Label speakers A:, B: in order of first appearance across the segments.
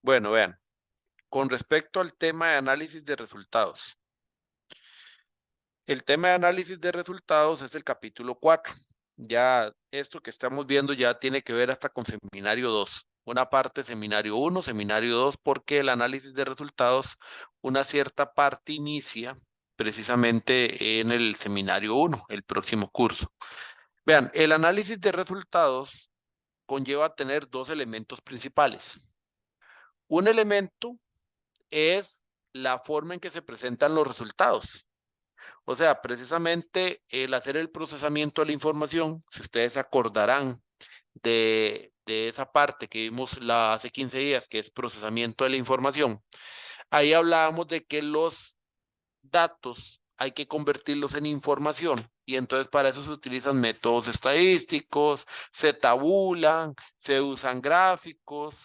A: Bueno, vean, con respecto al tema de análisis de resultados, el tema de análisis de resultados es el capítulo 4. Ya esto que estamos viendo ya tiene que ver hasta con seminario 2. Una parte seminario 1, seminario 2, porque el análisis de resultados, una cierta parte inicia precisamente en el seminario 1, el próximo curso. Vean, el análisis de resultados conlleva tener dos elementos principales. Un elemento es la forma en que se presentan los resultados. O sea, precisamente el hacer el procesamiento de la información, si ustedes se acordarán de esa parte que vimos hace 15 días, que es procesamiento de la información, ahí hablábamos de que los datos hay que convertirlos en información y entonces para eso se utilizan métodos estadísticos, se tabulan, se usan gráficos,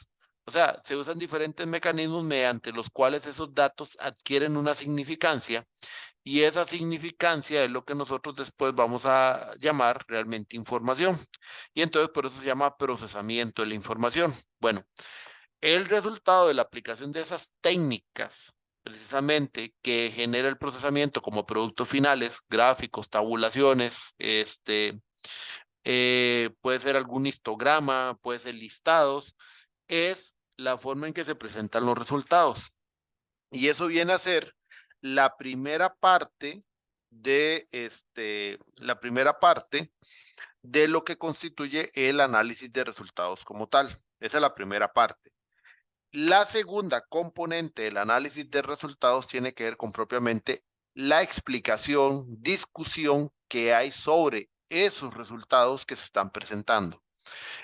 A: o sea, se usan diferentes mecanismos mediante los cuales esos datos adquieren una significancia y esa significancia es lo que nosotros después vamos a llamar realmente información. Y entonces por eso se llama procesamiento de la información. Bueno, el resultado de la aplicación de esas técnicas, precisamente, que genera el procesamiento como productos finales, gráficos, tabulaciones, puede ser algún histograma, puede ser listados, es la forma en que se presentan los resultados. Y eso viene a ser la primera parte la primera parte de lo que constituye el análisis de resultados como tal. Esa es la primera parte. La segunda componente del análisis de resultados tiene que ver con propiamente la explicación, discusión que hay sobre esos resultados que se están presentando.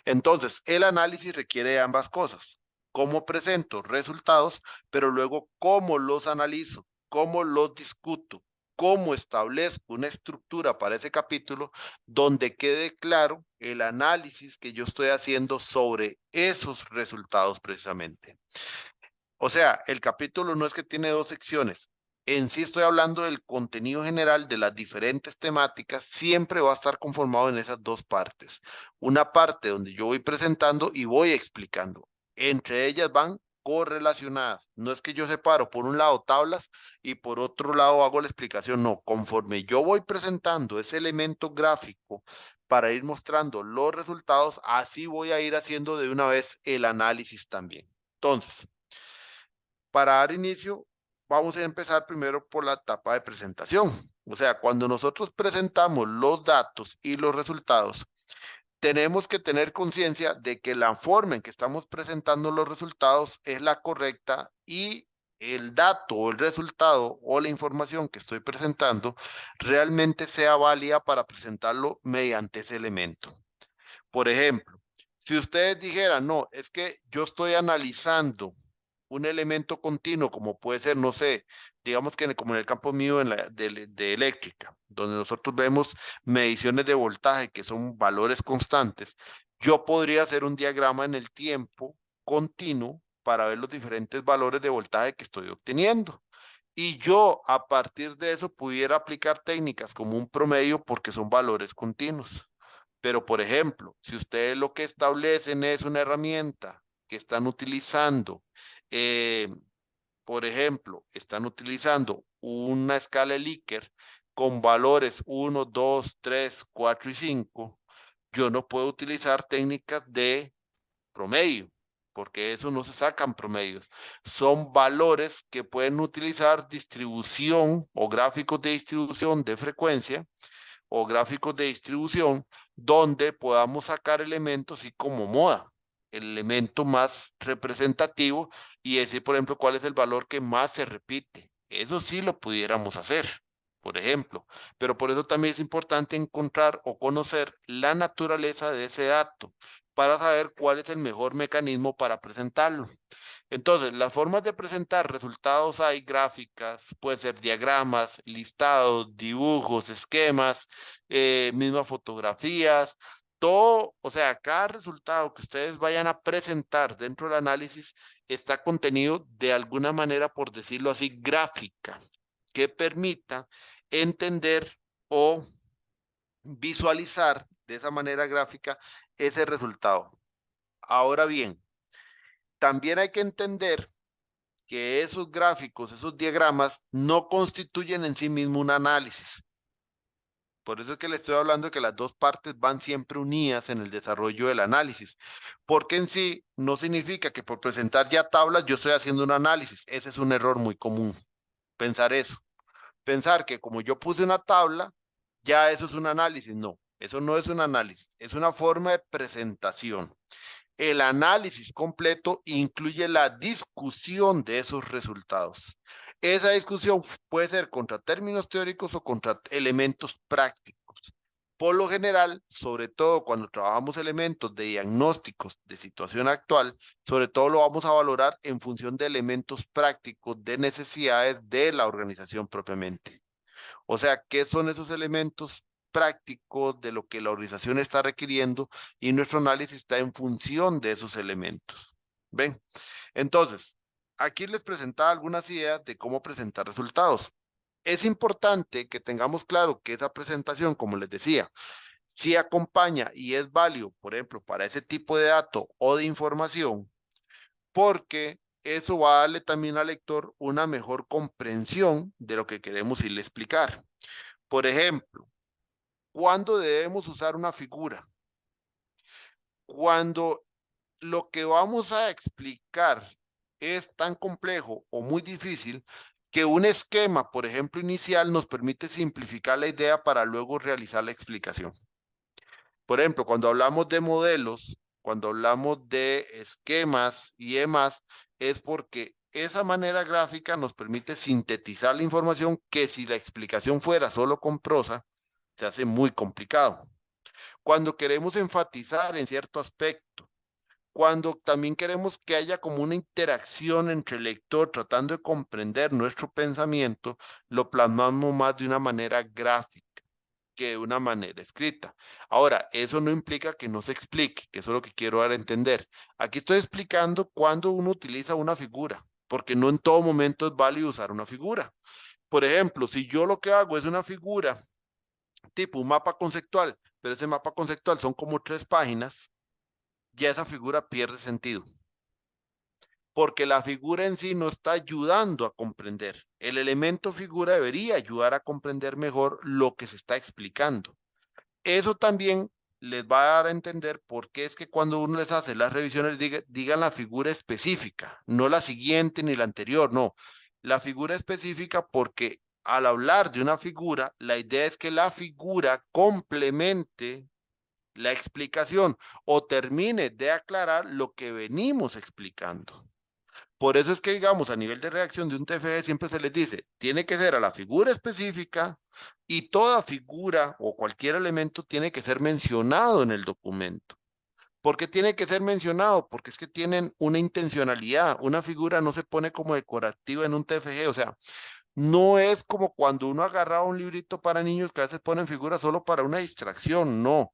A: Entonces, el análisis requiere de ambas cosas. Cómo presento resultados, pero luego cómo los analizo, cómo los discuto, cómo establezco una estructura para ese capítulo donde quede claro el análisis que yo estoy haciendo sobre esos resultados precisamente. O sea, el capítulo no es que tiene dos secciones. En sí estoy hablando del contenido general de las diferentes temáticas, siempre va a estar conformado en esas dos partes. Una parte donde yo voy presentando y voy explicando. Entre ellas van correlacionadas. No es que yo separo por un lado tablas y por otro lado hago la explicación. No, conforme yo voy presentando ese elemento gráfico para ir mostrando los resultados, así voy a ir haciendo de una vez el análisis también. Entonces, para dar inicio, vamos a empezar primero por la etapa de presentación. O sea, cuando nosotros presentamos los datos y los resultados, tenemos que tener conciencia de que la forma en que estamos presentando los resultados es la correcta y el dato o el resultado o la información que estoy presentando realmente sea válida para presentarlo mediante ese elemento. Por ejemplo, si ustedes dijeran, no, es que yo estoy analizando un elemento continuo, como puede ser, no sé, digamos que como en el campo mío de eléctrica, donde nosotros vemos mediciones de voltaje que son valores constantes, yo podría hacer un diagrama en el tiempo continuo para ver los diferentes valores de voltaje que estoy obteniendo. Y yo a partir de eso pudiera aplicar técnicas como un promedio porque son valores continuos. Pero, por ejemplo, si ustedes lo que establecen es una herramienta que están utilizando, eh, por ejemplo, están utilizando una escala de Likert con valores 1, 2, 3, 4 y 5, yo no puedo utilizar técnicas de promedio, porque eso no se sacan promedios. Son valores que pueden utilizar distribución o gráficos de distribución de frecuencia o gráficos de distribución donde podamos sacar elementos así como moda, el elemento más representativo y decir, por ejemplo, cuál es el valor que más se repite. Eso sí lo pudiéramos hacer, por ejemplo, pero por eso también es importante encontrar o conocer la naturaleza de ese dato para saber cuál es el mejor mecanismo para presentarlo. Entonces, las formas de presentar resultados hay gráficas, puede ser diagramas, listados, dibujos, esquemas, mismas fotografías, todo, o sea, cada resultado que ustedes vayan a presentar dentro del análisis está contenido de alguna manera, por decirlo así, gráfica, que permita entender o visualizar de esa manera gráfica ese resultado. Ahora bien, También hay que entender que esos gráficos, esos diagramas, no constituyen en sí mismo un análisis. Por eso es que le estoy hablando de que las dos partes van siempre unidas en el desarrollo del análisis, porque en sí no significa que por presentar ya tablas yo estoy haciendo un análisis. Ese es un error muy común, pensar eso. Pensar que como yo puse una tabla, ya eso es un análisis. No, eso no es un análisis, es una forma de presentación. El análisis completo incluye la discusión de esos resultados. Esa discusión puede ser contra términos teóricos o contra elementos prácticos. Por lo general, sobre todo cuando trabajamos elementos de diagnósticos de situación actual, sobre todo lo vamos a valorar en función de elementos prácticos de necesidades de la organización propiamente. O sea, ¿qué son esos elementos prácticos de lo que la organización está requiriendo? Y nuestro análisis está en función de esos elementos. ¿Ven? Entonces, aquí les presentaba algunas ideas de cómo presentar resultados. Es importante que tengamos claro que esa presentación, como les decía, si acompaña y es válido, por ejemplo, para ese tipo de dato o de información, porque eso va a darle también al lector una mejor comprensión de lo que queremos irle a explicar. Por ejemplo, ¿cuándo debemos usar una figura? Cuando lo que vamos a explicar es tan complejo o muy difícil que un esquema, por ejemplo, inicial nos permite simplificar la idea para luego realizar la explicación. Por ejemplo, cuando hablamos de modelos, cuando hablamos de esquemas y demás, es porque esa manera gráfica nos permite sintetizar la información que si la explicación fuera solo con prosa, se hace muy complicado. Cuando queremos enfatizar en cierto aspecto, cuando también queremos que haya como una interacción entre el lector tratando de comprender nuestro pensamiento, lo plasmamos más de una manera gráfica que de una manera escrita. Ahora, eso no implica que no se explique, que eso es lo que quiero dar a entender. Aquí estoy explicando cuando uno utiliza una figura, porque no en todo momento es válido usar una figura. Por ejemplo, si yo lo que hago es una figura tipo un mapa conceptual, pero ese mapa conceptual son como 3 páginas, ya esa figura pierde sentido, porque la figura en sí no está ayudando a comprender. El elemento figura debería ayudar a comprender mejor lo que se está explicando. Eso también les va a dar a entender por qué es que cuando uno les hace las revisiones digan la figura específica, no la siguiente ni la anterior, no. La figura específica porque al hablar de una figura, la idea es que la figura complemente la explicación o termine de aclarar lo que venimos explicando. Por eso es que, digamos, a nivel de reacción de un TFG siempre se les dice, tiene que ser a la figura específica y toda figura o cualquier elemento tiene que ser mencionado en el documento. ¿Por qué tiene que ser mencionado? Porque es que tienen una intencionalidad. Una figura no se pone como decorativa en un TFG, o sea, no es como cuando uno agarraba un librito para niños que a veces ponen figuras solo para una distracción, no.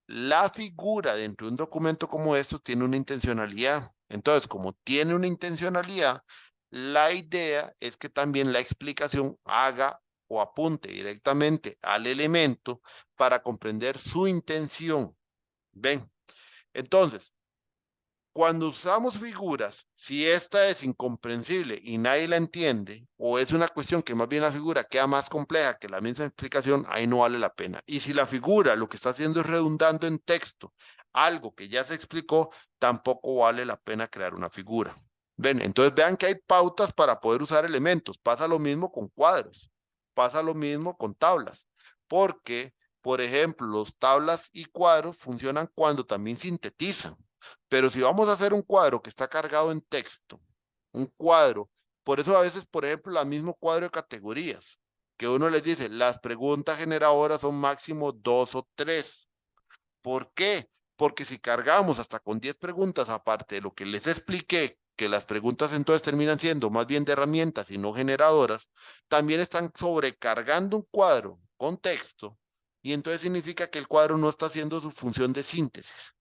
A: La figura dentro de un documento como esto tiene una intencionalidad. Entonces, como tiene una intencionalidad, la idea es que también la explicación haga o apunte directamente al elemento para comprender su intención. ¿Ven? Entonces, cuando usamos figuras, si esta es incomprensible y nadie la entiende, o es una cuestión que más bien la figura queda más compleja que la misma explicación, ahí no vale la pena. Y si la figura lo que está haciendo es redundando en texto algo que ya se explicó, tampoco vale la pena crear una figura. Ven, entonces vean que hay pautas para poder usar elementos. Pasa lo mismo con cuadros, pasa lo mismo con tablas, porque, por ejemplo, los tablas y cuadros funcionan cuando también sintetizan. Pero si vamos a hacer un cuadro que está cargado en texto, un cuadro, por eso a veces, por ejemplo, el mismo cuadro de categorías, que uno les dice, las preguntas generadoras son máximo 2 o 3. ¿Por qué? Porque si cargamos hasta con 10 preguntas, aparte de lo que les expliqué, que las preguntas entonces terminan siendo más bien de herramientas y no generadoras, también están sobrecargando un cuadro con texto y entonces significa que el cuadro no está haciendo su función de síntesis.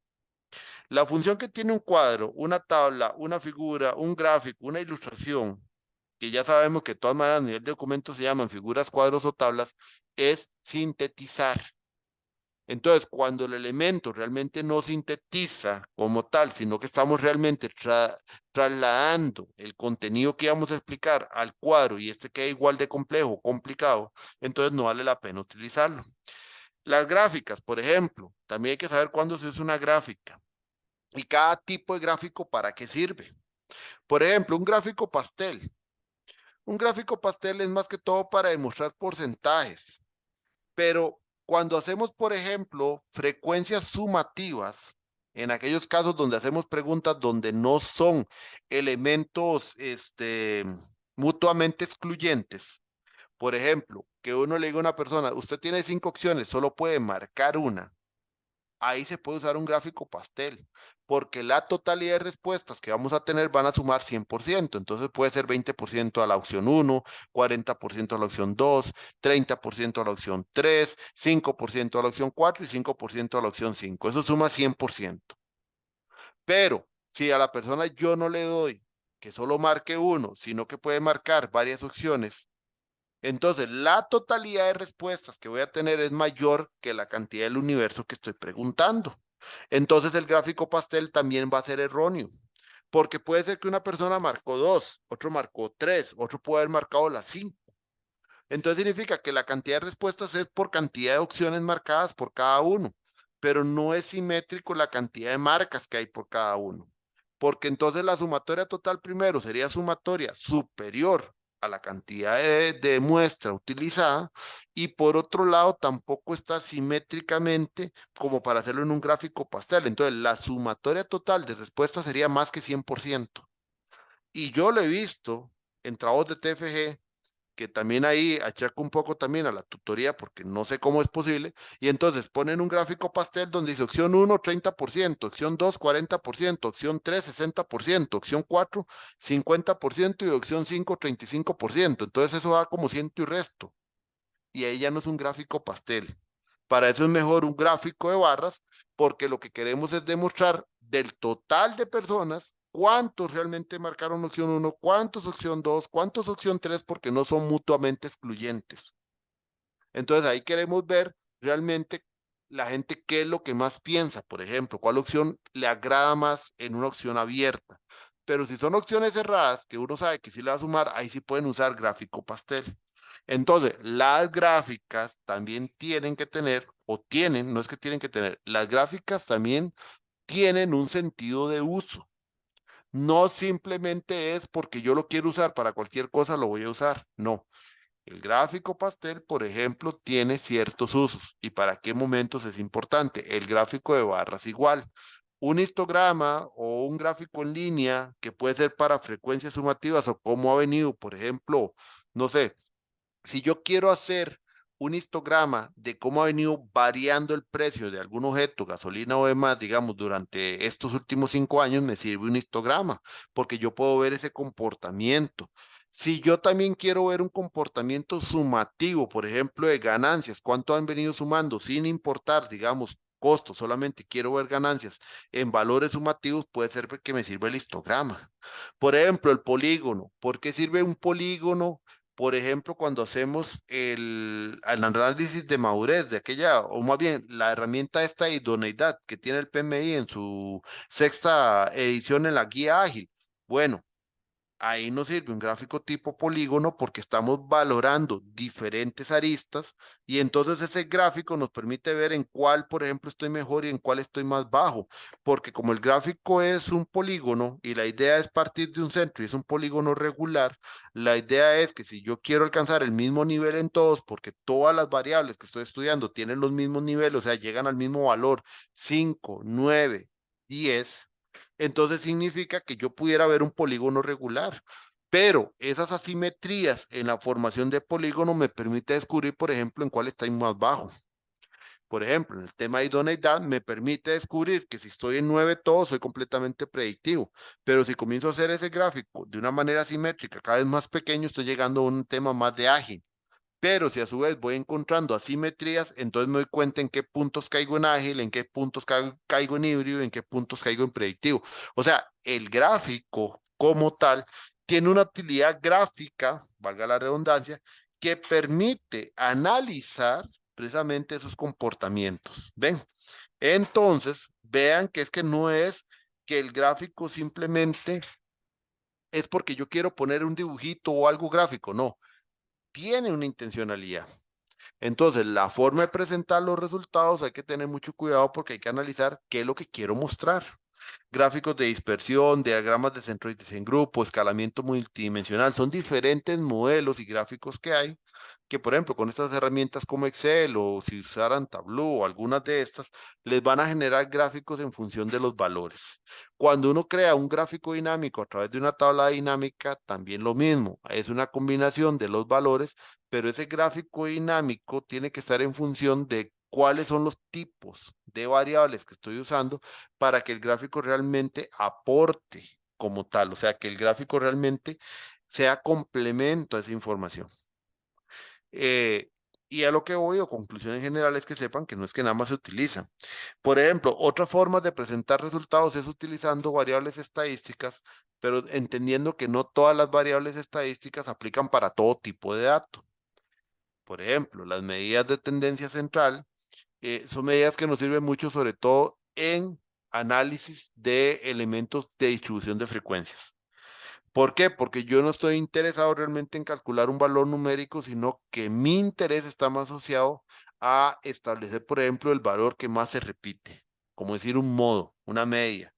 A: La función que tiene un cuadro, una tabla, una figura, un gráfico, una ilustración, que ya sabemos que de todas maneras a nivel de documento se llaman figuras, cuadros o tablas, es sintetizar. Entonces, cuando el elemento realmente no sintetiza como tal, sino que estamos realmente trasladando el contenido que vamos a explicar al cuadro y este queda igual de complejo o complicado, entonces no vale la pena utilizarlo. Las gráficas, por ejemplo, también hay que saber cuándo se usa una gráfica y cada tipo de gráfico para qué sirve. Por ejemplo, un gráfico pastel. Un gráfico pastel es más que todo para demostrar porcentajes, pero cuando hacemos, por ejemplo, frecuencias sumativas, en aquellos casos donde hacemos preguntas donde no son elementos mutuamente excluyentes, por ejemplo, que uno le diga a una persona, usted tiene 5 opciones, solo puede marcar una. Ahí se puede usar un gráfico pastel, porque la totalidad de respuestas que vamos a tener van a sumar 100%. Entonces puede ser 20% a la opción 1, 40% a la opción 2, 30% a la opción 3, 5% a la opción 4 y 5% a la opción 5. Eso suma 100%. Pero si a la persona yo no le doy que solo marque uno, sino que puede marcar varias opciones, entonces, la totalidad de respuestas que voy a tener es mayor que la cantidad del universo que estoy preguntando. Entonces, el gráfico pastel también va a ser erróneo, porque puede ser que una persona marcó 2, otro marcó 3, otro puede haber marcado las 5. Entonces significa que la cantidad de respuestas es por cantidad de opciones marcadas por cada uno, pero no es simétrico la cantidad de marcas que hay por cada uno, porque entonces la sumatoria total primero sería sumatoria superior a la cantidad de muestra utilizada y por otro lado tampoco está simétricamente como para hacerlo en un gráfico pastel. Entonces la sumatoria total de respuestas sería más que 100%. Y yo lo he visto en trabajos de TFG que también ahí achaco un poco también a la tutoría porque no sé cómo es posible, y entonces ponen un gráfico pastel donde dice opción 1, 30%, opción 2, 40%, opción 3, 60%, opción 4, 50% y opción 5, 35%. Entonces eso da como ciento y resto, y ahí ya no es un gráfico pastel. Para eso es mejor un gráfico de barras, porque lo que queremos es demostrar del total de personas cuántos realmente marcaron opción 1, cuántos opción 2, cuántos opción 3, porque no son mutuamente excluyentes. Entonces ahí queremos ver realmente la gente qué es lo que más piensa, por ejemplo, cuál opción le agrada más en una opción abierta. Pero si son opciones cerradas, que uno sabe que sí le va a sumar, ahí sí pueden usar gráfico pastel. Entonces, las gráficas también tienen que tener, o tienen, no es que tienen que tener, las gráficas también tienen un sentido de uso. No simplemente es porque yo lo quiero usar para cualquier cosa, lo voy a usar. No. El gráfico pastel, por ejemplo, tiene ciertos usos y para qué momentos es importante. El gráfico de barras igual. Un histograma o un gráfico en línea que puede ser para frecuencias sumativas o cómo ha venido, por ejemplo, no sé, si yo quiero hacer un histograma de cómo ha venido variando el precio de algún objeto, gasolina o demás, digamos, durante estos últimos 5 años, me sirve un histograma, porque yo puedo ver ese comportamiento. Si yo también quiero ver un comportamiento sumativo, por ejemplo, de ganancias, cuánto han venido sumando, sin importar, digamos, costos, solamente quiero ver ganancias en valores sumativos, puede ser que me sirva el histograma. Por ejemplo, el polígono. ¿Por qué sirve un polígono? Por ejemplo, cuando hacemos el análisis de madurez de aquella, o más bien la herramienta esta de idoneidad que tiene el PMI en su sexta edición en la guía ágil. Bueno, ahí nos sirve un gráfico tipo polígono porque estamos valorando diferentes aristas y entonces ese gráfico nos permite ver en cuál, por ejemplo, estoy mejor y en cuál estoy más bajo, porque como el gráfico es un polígono y la idea es partir de un centro y es un polígono regular, la idea es que si yo quiero alcanzar el mismo nivel en todos, porque todas las variables que estoy estudiando tienen los mismos niveles, o sea, llegan al mismo valor, 5, 9, 10, entonces significa que yo pudiera ver un polígono regular. Pero esas asimetrías en la formación de polígono me permite descubrir, por ejemplo, en cuál está más bajo. Por ejemplo, en el tema de idoneidad me permite descubrir que si estoy en 9 todo soy completamente predictivo, pero si comienzo a hacer ese gráfico de una manera simétrica, cada vez más pequeño, estoy llegando a un tema más de ágil. Pero si a su vez voy encontrando asimetrías, entonces me doy cuenta en qué puntos caigo en ágil, en qué puntos caigo en híbrido, en qué puntos caigo en predictivo. O sea, el gráfico como tal tiene una utilidad gráfica, valga la redundancia, que permite analizar precisamente esos comportamientos. ¿Ven? Entonces, vean que es que no es que el gráfico simplemente es porque yo quiero poner un dibujito o algo gráfico, no, tiene una intencionalidad. Entonces, la forma de presentar los resultados hay que tener mucho cuidado porque hay que analizar qué es lo que quiero mostrar. Gráficos de dispersión, diagramas de centroides en grupo, escalamiento multidimensional, son diferentes modelos y gráficos que hay, que por ejemplo con estas herramientas como Excel o si usaran Tableau o algunas de estas, les van a generar gráficos en función de los valores. Cuando uno crea un gráfico dinámico a través de una tabla dinámica, también lo mismo, es una combinación de los valores, pero ese gráfico dinámico tiene que estar en función de cuáles son los tipos de variables que estoy usando para que el gráfico realmente aporte como tal, o sea, que el gráfico realmente sea complemento a esa información. Eh, y a lo que voy, o conclusiones generales, que sepan que no es que nada más se utilizan. Por ejemplo, otra forma de presentar resultados es utilizando variables estadísticas, pero entendiendo que no todas las variables estadísticas aplican para todo tipo de datos. Por ejemplo, las medidas de tendencia central son medidas que nos sirven mucho, sobre todo en análisis de elementos de distribución de frecuencias. ¿Por qué? Porque yo no estoy interesado realmente en calcular un valor numérico, sino que mi interés está más asociado a establecer, por ejemplo, el valor que más se repite, como decir un modo, una media.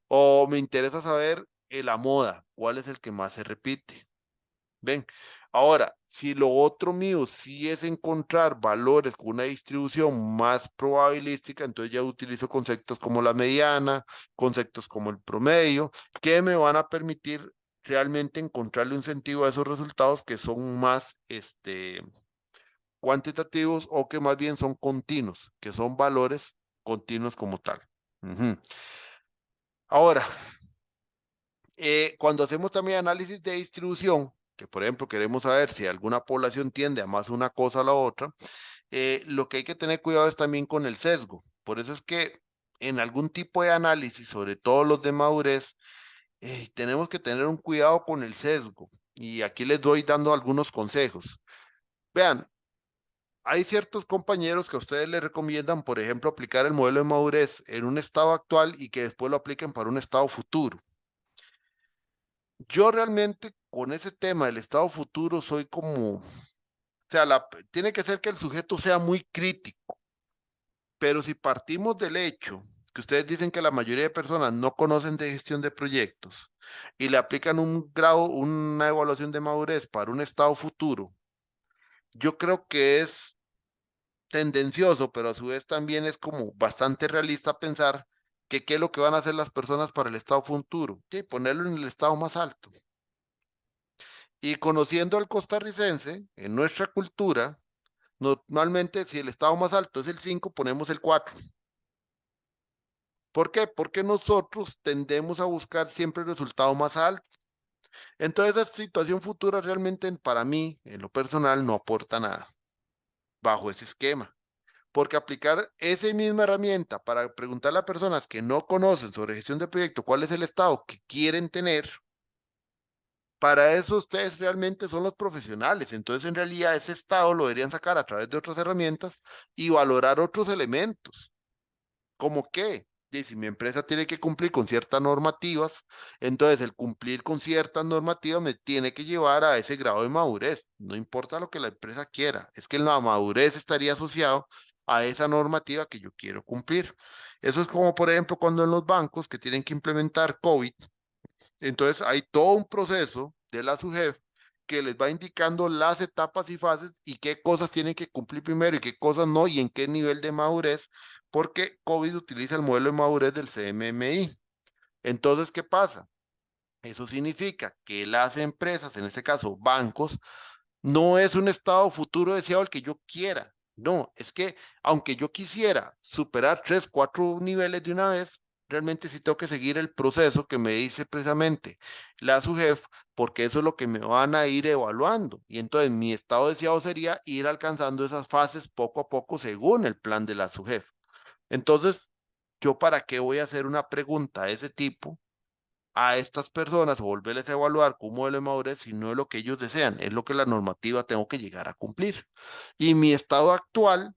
A: O me interesa saber la moda, cuál es el que más se repite. ¿Ven? Ahora, si lo otro mío sí es encontrar valores con una distribución más probabilística, entonces ya utilizo conceptos como la mediana, conceptos como el promedio, que me van a permitir realmente encontrarle un sentido a esos resultados que son más cuantitativos o que más bien son continuos, que son valores continuos como tal. Ujú. Ahora, cuando hacemos también análisis de distribución, que por ejemplo queremos saber si alguna población tiende a más una cosa a la otra, lo que hay que tener cuidado es también con el sesgo. Por eso es que en algún tipo de análisis, sobre todo los de madurez, tenemos que tener un cuidado con el sesgo. Y aquí les doy dando algunos consejos. Vean, hay ciertos compañeros que a ustedes les recomiendan, por ejemplo, aplicar el modelo de madurez en un estado actual y que después lo apliquen para un estado futuro. Yo realmente con ese tema del estado futuro soy como, o sea, tiene que ser que el sujeto sea muy crítico, pero si partimos del hecho que ustedes dicen que la mayoría de personas no conocen de gestión de proyectos y le aplican un grado, una evaluación de madurez para un estado futuro, yo creo que es tendencioso, pero a su vez también es como bastante realista pensar que qué es lo que van a hacer las personas para el estado futuro, sí, ponerlo en el estado más alto. Y conociendo al costarricense, en nuestra cultura, normalmente si el estado más alto es el 5, ponemos el 4. ¿Por qué? Porque nosotros tendemos a buscar siempre el resultado más alto. Entonces, esa situación futura realmente para mí, en lo personal, no aporta nada bajo ese esquema. Porque aplicar esa misma herramienta para preguntarle a personas que no conocen sobre gestión de proyecto cuál es el estado que quieren tener, para eso ustedes realmente son los profesionales. Entonces, en realidad, ese estado lo deberían sacar a través de otras herramientas y valorar otros elementos. ¿Cómo qué? Y si mi empresa tiene que cumplir con ciertas normativas, entonces el cumplir con ciertas normativas me tiene que llevar a ese grado de madurez. No importa lo que la empresa quiera, es que la madurez estaría asociado a esa normativa que yo quiero cumplir. Eso es como, por ejemplo, cuando en los bancos que tienen que implementar COVID, entonces hay todo un proceso de la SUGEF que les va indicando las etapas y fases y qué cosas tienen que cumplir primero y qué cosas no y en qué nivel de madurez, porque COVID utiliza el modelo de madurez del CMMI. Entonces, ¿qué pasa? Eso significa que las empresas, en este caso bancos, no es un estado futuro deseado el que yo quiera. No, es que aunque yo quisiera superar 3, 4 niveles de una vez, realmente sí tengo que seguir el proceso que me dice precisamente la SUGEF, porque eso es lo que me van a ir evaluando. Y entonces mi estado deseado sería ir alcanzando esas fases poco a poco según el plan de la SUGEF. Entonces, ¿yo para qué voy a hacer una pregunta de ese tipo a estas personas o volverles a evaluar con un modelo de madurez si no es lo que ellos desean, es lo que la normativa tengo que llegar a cumplir. Y mi estado actual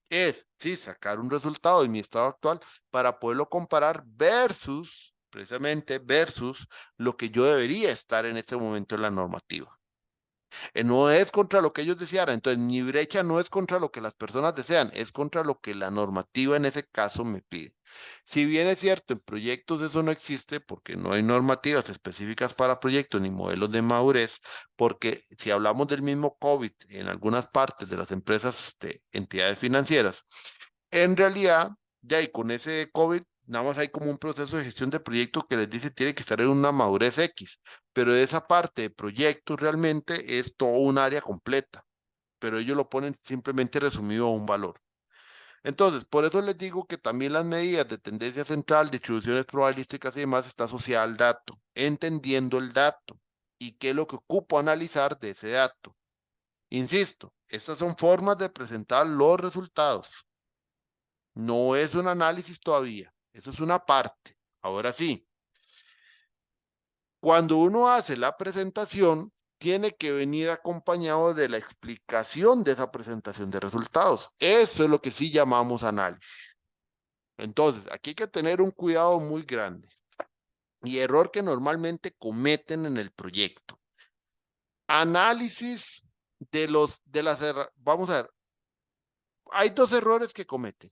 A: es, sí, sacar un resultado de mi estado actual para poderlo comparar versus, precisamente, versus lo que yo debería estar en este momento en la normativa. No es contra lo que ellos desearan. Entonces, mi brecha no es contra lo que las personas desean, es contra lo que la normativa en ese caso me pide. Si bien es cierto, en proyectos eso no existe porque no hay normativas específicas para proyectos ni modelos de madurez, porque si hablamos del mismo COVID en algunas partes de las empresas, entidades financieras, en realidad, ya y con ese COVID, nada más hay como un proceso de gestión de proyectos que les dice tiene que estar en una madurez X, pero esa parte de proyectos realmente es todo un área completa, pero ellos lo ponen simplemente resumido a un valor. Entonces, por eso les digo que también las medidas de tendencia central, distribuciones probabilísticas y demás está asociada al dato, entendiendo el dato y qué es lo que ocupo analizar de ese dato. Insisto, estas son formas de presentar los resultados. No es un análisis todavía, eso es una parte. Ahora sí, cuando uno hace la presentación, tiene que venir acompañado de la explicación de esa presentación de resultados. Eso es lo que sí llamamos análisis. Entonces, aquí hay que tener un cuidado muy grande y error que normalmente cometen en el proyecto. Análisis vamos a ver, hay dos errores que cometen,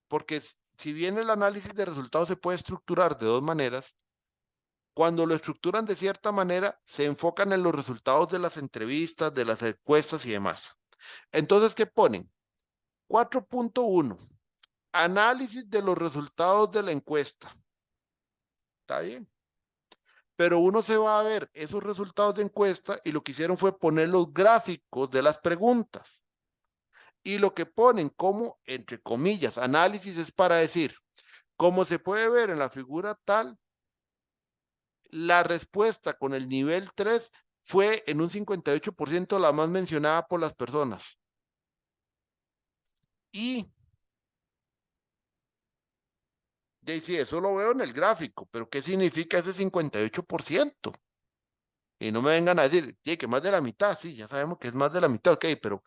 A: porque si bien el análisis de resultados se puede estructurar de dos maneras, cuando lo estructuran de cierta manera, se enfocan en los resultados de las entrevistas, de las encuestas y demás. Entonces, ¿qué ponen? 4.1, análisis de los resultados de la encuesta. ¿Está bien? Pero uno se va a ver esos resultados de encuesta y lo que hicieron fue poner los gráficos de las preguntas. Y lo que ponen como, entre comillas, análisis es para decir, como se puede ver en la figura tal, la respuesta con el nivel 3 fue en un 58% la más mencionada por las personas. Y sí, eso lo veo en el gráfico, pero ¿qué significa ese 58%? Y no me vengan a decir, que más de la mitad, sí, ya sabemos que es más de la mitad, ok, pero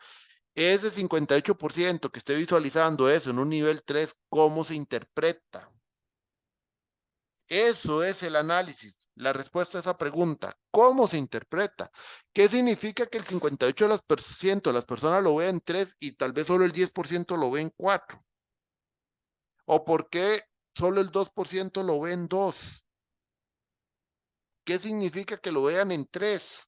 A: ese 58% que esté visualizando eso en un nivel 3, ¿cómo se interpreta? Eso es el análisis, la respuesta a esa pregunta. ¿Cómo se interpreta? ¿Qué significa que el 58% de las personas lo ve en 3 y tal vez solo el 10% lo ve en 4? ¿O por qué solo el 2% lo ve en 2? ¿Qué significa que lo vean en 3?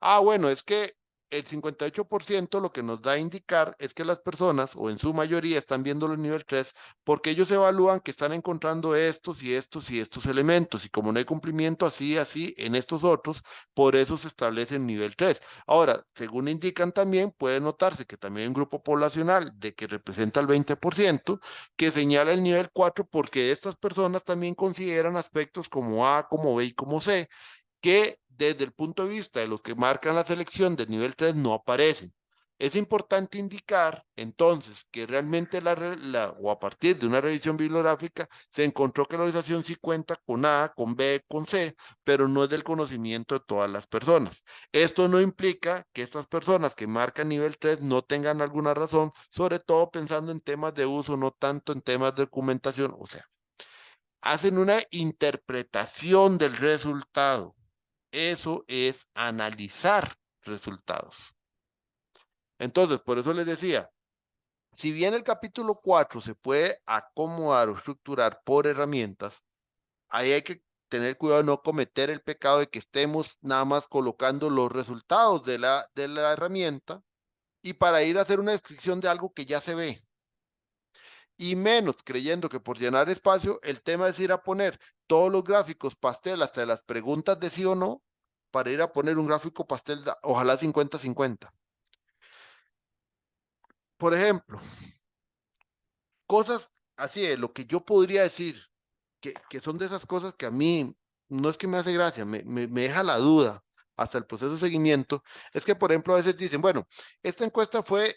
A: Ah, bueno, es que el 58% lo que nos da a indicar es que las personas, o en su mayoría, están viendo el nivel 3 porque ellos evalúan que están encontrando estos y estos y estos elementos. Y como no hay cumplimiento así, así en estos otros, por eso se establece el nivel 3. Ahora, según indican también, puede notarse que también hay un grupo poblacional de que representa el 20% que señala el nivel 4 porque estas personas también consideran aspectos como A, como B y como C que desde el punto de vista de los que marcan la selección del nivel 3 no aparecen. Es importante indicar entonces que realmente o a partir de una revisión bibliográfica se encontró que la organización sí cuenta con A, con B, con C, pero no es del conocimiento de todas las personas. Esto no implica que estas personas que marcan nivel 3 no tengan alguna razón, sobre todo pensando en temas de uso, no tanto en temas de documentación, o sea, hacen una interpretación del resultado. Eso es analizar resultados. Entonces, por eso les decía, si bien el capítulo 4 se puede acomodar o estructurar por herramientas, ahí hay que tener cuidado de no cometer el pecado de que estemos nada más colocando los resultados de la herramienta y para ir a hacer una descripción de algo que ya se ve. Y menos creyendo que por llenar espacio, el tema es ir a poner todos los gráficos pastel hasta las preguntas de sí o no, para ir a poner un gráfico pastel, ojalá 50-50. Por ejemplo, cosas así de lo que yo podría decir, que son de esas cosas que a mí no es que me hace gracia, me deja la duda hasta el proceso de seguimiento, es que, por ejemplo, a veces dicen, bueno, esta encuesta fue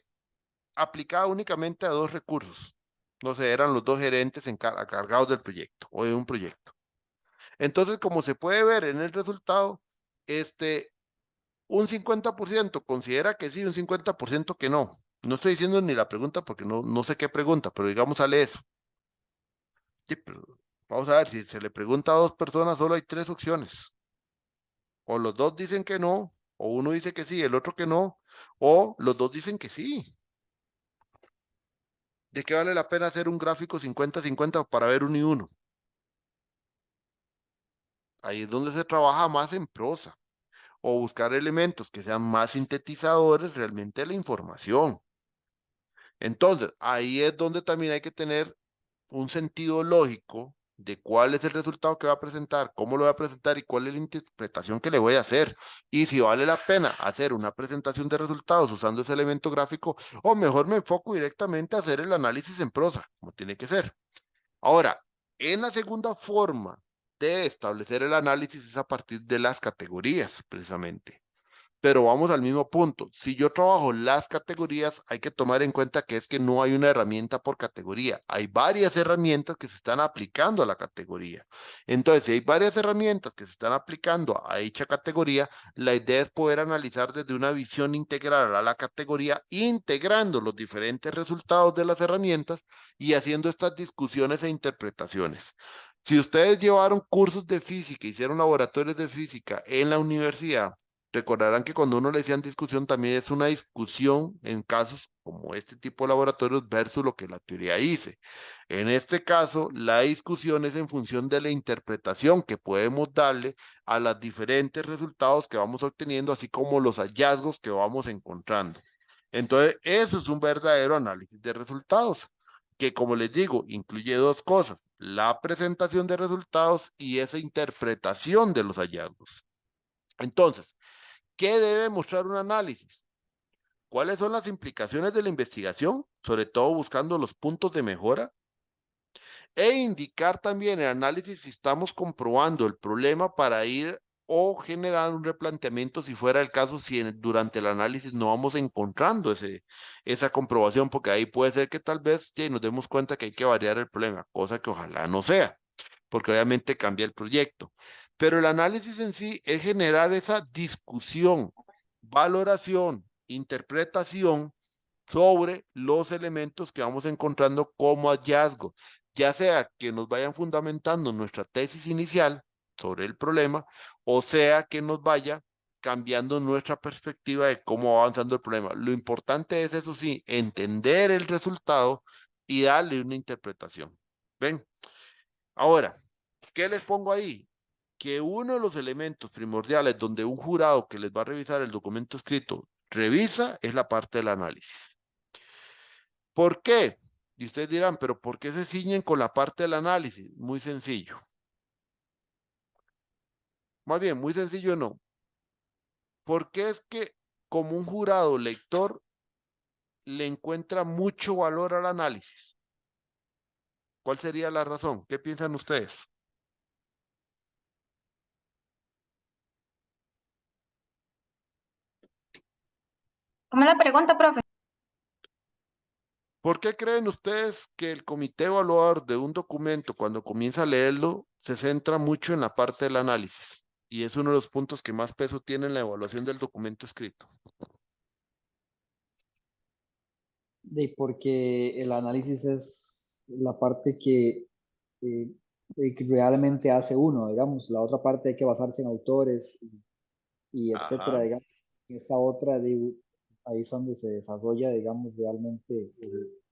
A: aplicada únicamente a dos recursos. No sé, eran los dos gerentes encargados del proyecto o de un proyecto. Entonces, como se puede ver en el resultado, un 50% considera que sí, un 50% que no. No estoy diciendo ni la pregunta porque no sé qué pregunta, pero digamos sale eso. Sí, pero vamos a ver, si se le pregunta a dos personas, solo hay tres opciones. O los dos dicen que no, o uno dice que sí, el otro que no, o los dos dicen que sí. ¿De qué vale la pena hacer un gráfico 50-50 para ver uno y uno? Ahí es donde se trabaja más en prosa, o buscar elementos que sean más sintetizadores realmente de la información. Entonces, ahí es donde también hay que tener un sentido lógico de cuál es el resultado que va a presentar, cómo lo voy a presentar y cuál es la interpretación que le voy a hacer. Y si vale la pena hacer una presentación de resultados usando ese elemento gráfico, o mejor me enfoco directamente a hacer el análisis en prosa, como tiene que ser. Ahora, en la segunda forma de establecer el análisis es a partir de las categorías, precisamente. Pero vamos al mismo punto. Si yo trabajo las categorías, hay que tomar en cuenta que es que no hay una herramienta por categoría. Hay varias herramientas que se están aplicando a la categoría. Entonces, si hay varias herramientas que se están aplicando a dicha categoría, la idea es poder analizar desde una visión integral a la categoría, integrando los diferentes resultados de las herramientas y haciendo estas discusiones e interpretaciones. Si ustedes llevaron cursos de física, hicieron laboratorios de física en la universidad, recordarán que cuando uno le decían discusión, también es una discusión en casos como este tipo de laboratorios versus lo que la teoría dice. En este caso, la discusión es en función de la interpretación que podemos darle a los diferentes resultados que vamos obteniendo, así como los hallazgos que vamos encontrando. Entonces, eso es un verdadero análisis de resultados, que como les digo, incluye dos cosas, la presentación de resultados y esa interpretación de los hallazgos. Entonces, ¿qué debe mostrar un análisis? ¿Cuáles son las implicaciones de la investigación? Sobre todo buscando los puntos de mejora. E indicar también el análisis si estamos comprobando el problema para ir o generar un replanteamiento si fuera el caso, si durante el análisis no vamos encontrando esa comprobación, porque ahí puede ser que tal vez nos demos cuenta que hay que variar el problema, cosa que ojalá no sea, porque obviamente cambia el proyecto. Pero el análisis en sí es generar esa discusión, valoración, interpretación sobre los elementos que vamos encontrando como hallazgo, ya sea que nos vayan fundamentando nuestra tesis inicial sobre el problema, o sea que nos vaya cambiando nuestra perspectiva de cómo va avanzando el problema. Lo importante es, eso sí, entender el resultado y darle una interpretación. ¿Ven? Ahora, ¿qué les pongo ahí? Que uno de los elementos primordiales donde un jurado que les va a revisar el documento escrito revisa es la parte del análisis. ¿Por qué? Y ustedes dirán, pero ¿por qué se ciñen con la parte del análisis? Muy sencillo. Más bien, muy sencillo no. Porque es que como un jurado lector le encuentra mucho valor al análisis. ¿Cuál sería la razón? ¿Qué piensan ustedes?
B: ¿Cómo la pregunta, profe?
A: ¿Por qué creen ustedes que el comité evaluador de un documento, cuando comienza a leerlo, se centra mucho en la parte del análisis? Y es uno de los puntos que más peso tiene en la evaluación del documento escrito.
C: Porque el análisis es la parte que realmente hace uno, digamos. La otra parte hay que basarse en autores y etcétera,
A: Ajá.
C: digamos. En esta otra, ahí es donde se desarrolla, digamos, realmente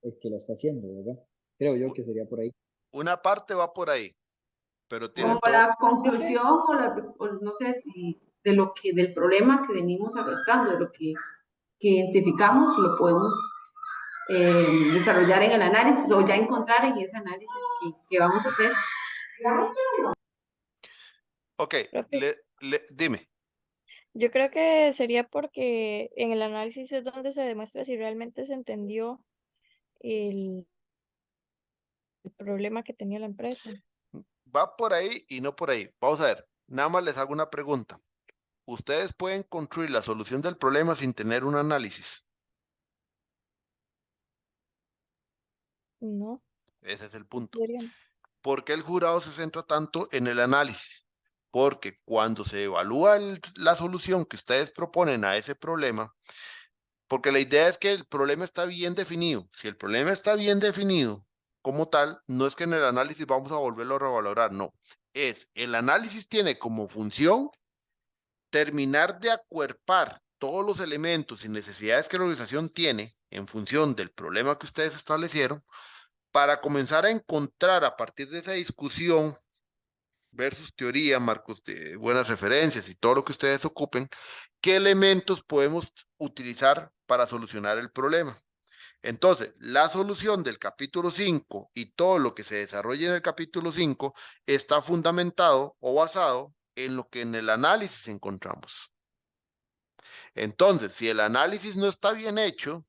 C: el que lo está haciendo, ¿verdad? Creo yo
A: U-
C: que sería por ahí.
A: Una parte va por ahí, pero tiene
D: Como
A: todo.
D: la conclusión o no sé si de lo que del problema que venimos arrastrando, de lo que identificamos, lo podemos desarrollar en el análisis o ya encontrar en ese análisis que vamos a hacer.
A: Ok,
B: Profe,
A: dime.
B: yo creo que sería porque en el análisis es donde se demuestra si realmente se entendió el, el problema que tenía la empresa.
A: Va por ahí y no por ahí. Vamos a ver, nada más les hago una pregunta. ¿Ustedes pueden construir la solución del problema sin tener un análisis?
B: No,
A: Ese es el punto.
B: podríamos.
A: ¿Por qué el jurado se centra tanto en el análisis? Porque cuando se evalúa la solución que ustedes proponen a ese problema, porque la idea es que el problema está bien definido. Si el problema está bien definido como tal, no es que en el análisis vamos a volverlo a revalorar, no. El análisis tiene como función terminar de acuerpar todos los elementos y necesidades que la organización tiene en función del problema que ustedes establecieron para comenzar a encontrar a partir de esa discusión versus teoría, marcos de buenas referencias y todo lo que ustedes ocupen, qué elementos podemos utilizar para solucionar el problema. Entonces, la solución del capítulo 5 y todo lo que se desarrolla en el capítulo 5 está fundamentado o basado en lo que en el análisis encontramos. Entonces, si el análisis no está bien hecho,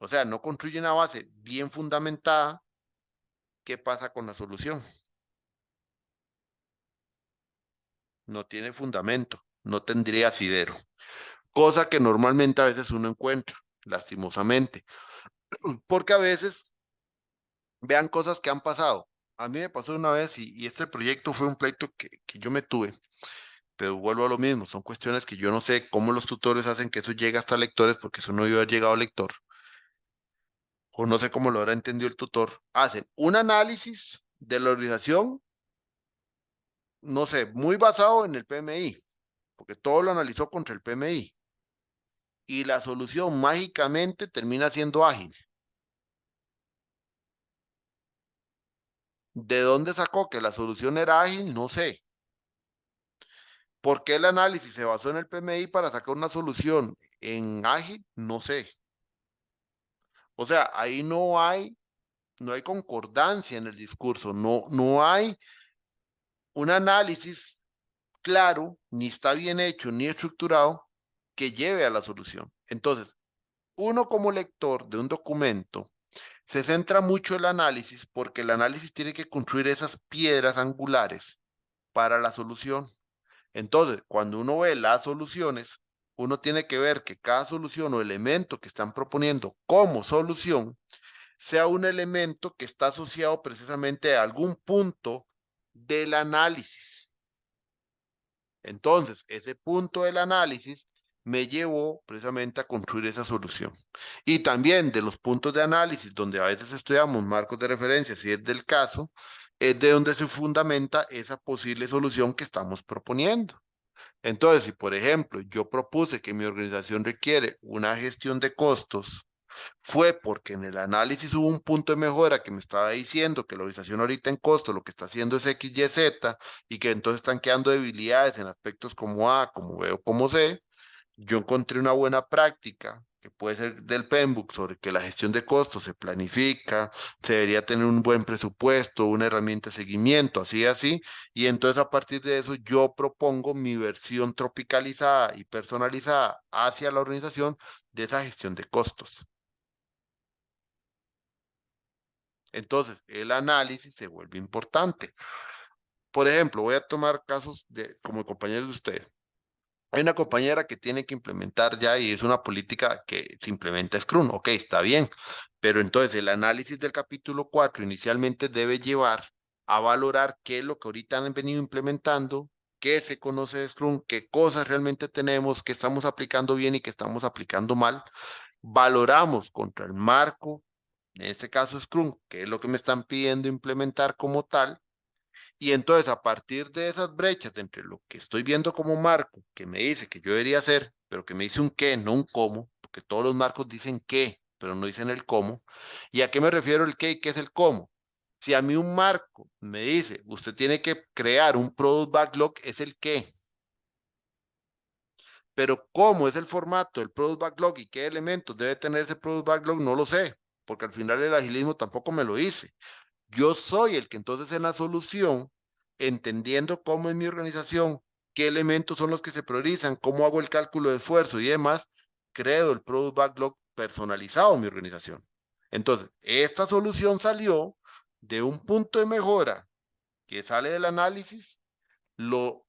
A: o sea, no construye una base bien fundamentada, ¿qué pasa con la solución? No tiene fundamento, no tendría asidero, cosa que normalmente a veces uno encuentra, lastimosamente, porque a veces vean cosas que han pasado. A mí me pasó una vez y este proyecto fue un pleito que yo me tuve, pero vuelvo a lo mismo, son cuestiones que yo no sé cómo los tutores hacen que eso llegue hasta lectores, porque eso no iba a haber llegado al lector, o no sé cómo lo habrá entendido el tutor. Hacen un análisis de la organización, no sé, muy basado en el PMI, porque todo lo analizó contra el PMI, y la solución mágicamente termina siendo ágil. ¿De dónde sacó que la solución era ágil? No sé. ¿Por qué el análisis se basó en el PMI para sacar una solución en ágil? No sé. O sea, ahí no hay concordancia en el discurso, no hay un análisis claro, ni está bien hecho, ni estructurado, que lleve a la solución. Entonces, uno como lector de un documento se centra mucho en el análisis porque el análisis tiene que construir esas piedras angulares para la solución. Entonces, cuando uno ve las soluciones, uno tiene que ver que cada solución o elemento que están proponiendo como solución sea un elemento que está asociado precisamente a algún punto del análisis. Entonces, ese punto del análisis me llevó precisamente a construir esa solución. Y también de los puntos de análisis donde a veces estudiamos marcos de referencia, si es del caso, es de donde se fundamenta esa posible solución que estamos proponiendo. Entonces, si por ejemplo yo propuse que mi organización requiere una gestión de costos, fue porque en el análisis hubo un punto de mejora que me estaba diciendo que la organización ahorita en costo lo que está haciendo es X, Y, Z y que entonces están quedando debilidades en aspectos como A, como B o como C. Yo encontré una buena práctica que puede ser del PMBOK sobre que la gestión de costos se planifica, se debería tener un buen presupuesto, una herramienta de seguimiento, así, así. Y entonces a partir de eso yo propongo mi versión tropicalizada y personalizada hacia la organización de esa gestión de costos. Entonces, el análisis se vuelve importante. Por ejemplo, voy a tomar casos como compañeros de ustedes. Hay una compañera que tiene que implementar ya y es una política que se implementa Scrum. Ok, está bien. Pero entonces el análisis del capítulo 4 inicialmente debe llevar a valorar qué es lo que ahorita han venido implementando, qué se conoce de Scrum, qué cosas realmente tenemos, qué estamos aplicando bien y qué estamos aplicando mal. Valoramos contra el marco, en este caso Scrum, qué es lo que me están pidiendo implementar como tal. Y entonces, a partir de esas brechas entre lo que estoy viendo como marco, que me dice que yo debería hacer, pero que me dice un qué, no un cómo, porque todos los marcos dicen qué, pero no dicen el cómo. ¿Y a qué me refiero el qué y qué es el cómo? Si a mí un marco me dice, usted tiene que crear un product backlog, es el qué. Pero cómo es el formato del product backlog y qué elementos debe tener ese product backlog, no lo sé, porque al final el agilismo tampoco me lo dice. Yo soy el que entonces en la solución, entendiendo cómo es mi organización, qué elementos son los que se priorizan, cómo hago el cálculo de esfuerzo y demás, creo el Product Backlog personalizado en mi organización. Entonces, esta solución salió de un punto de mejora que sale del análisis, lo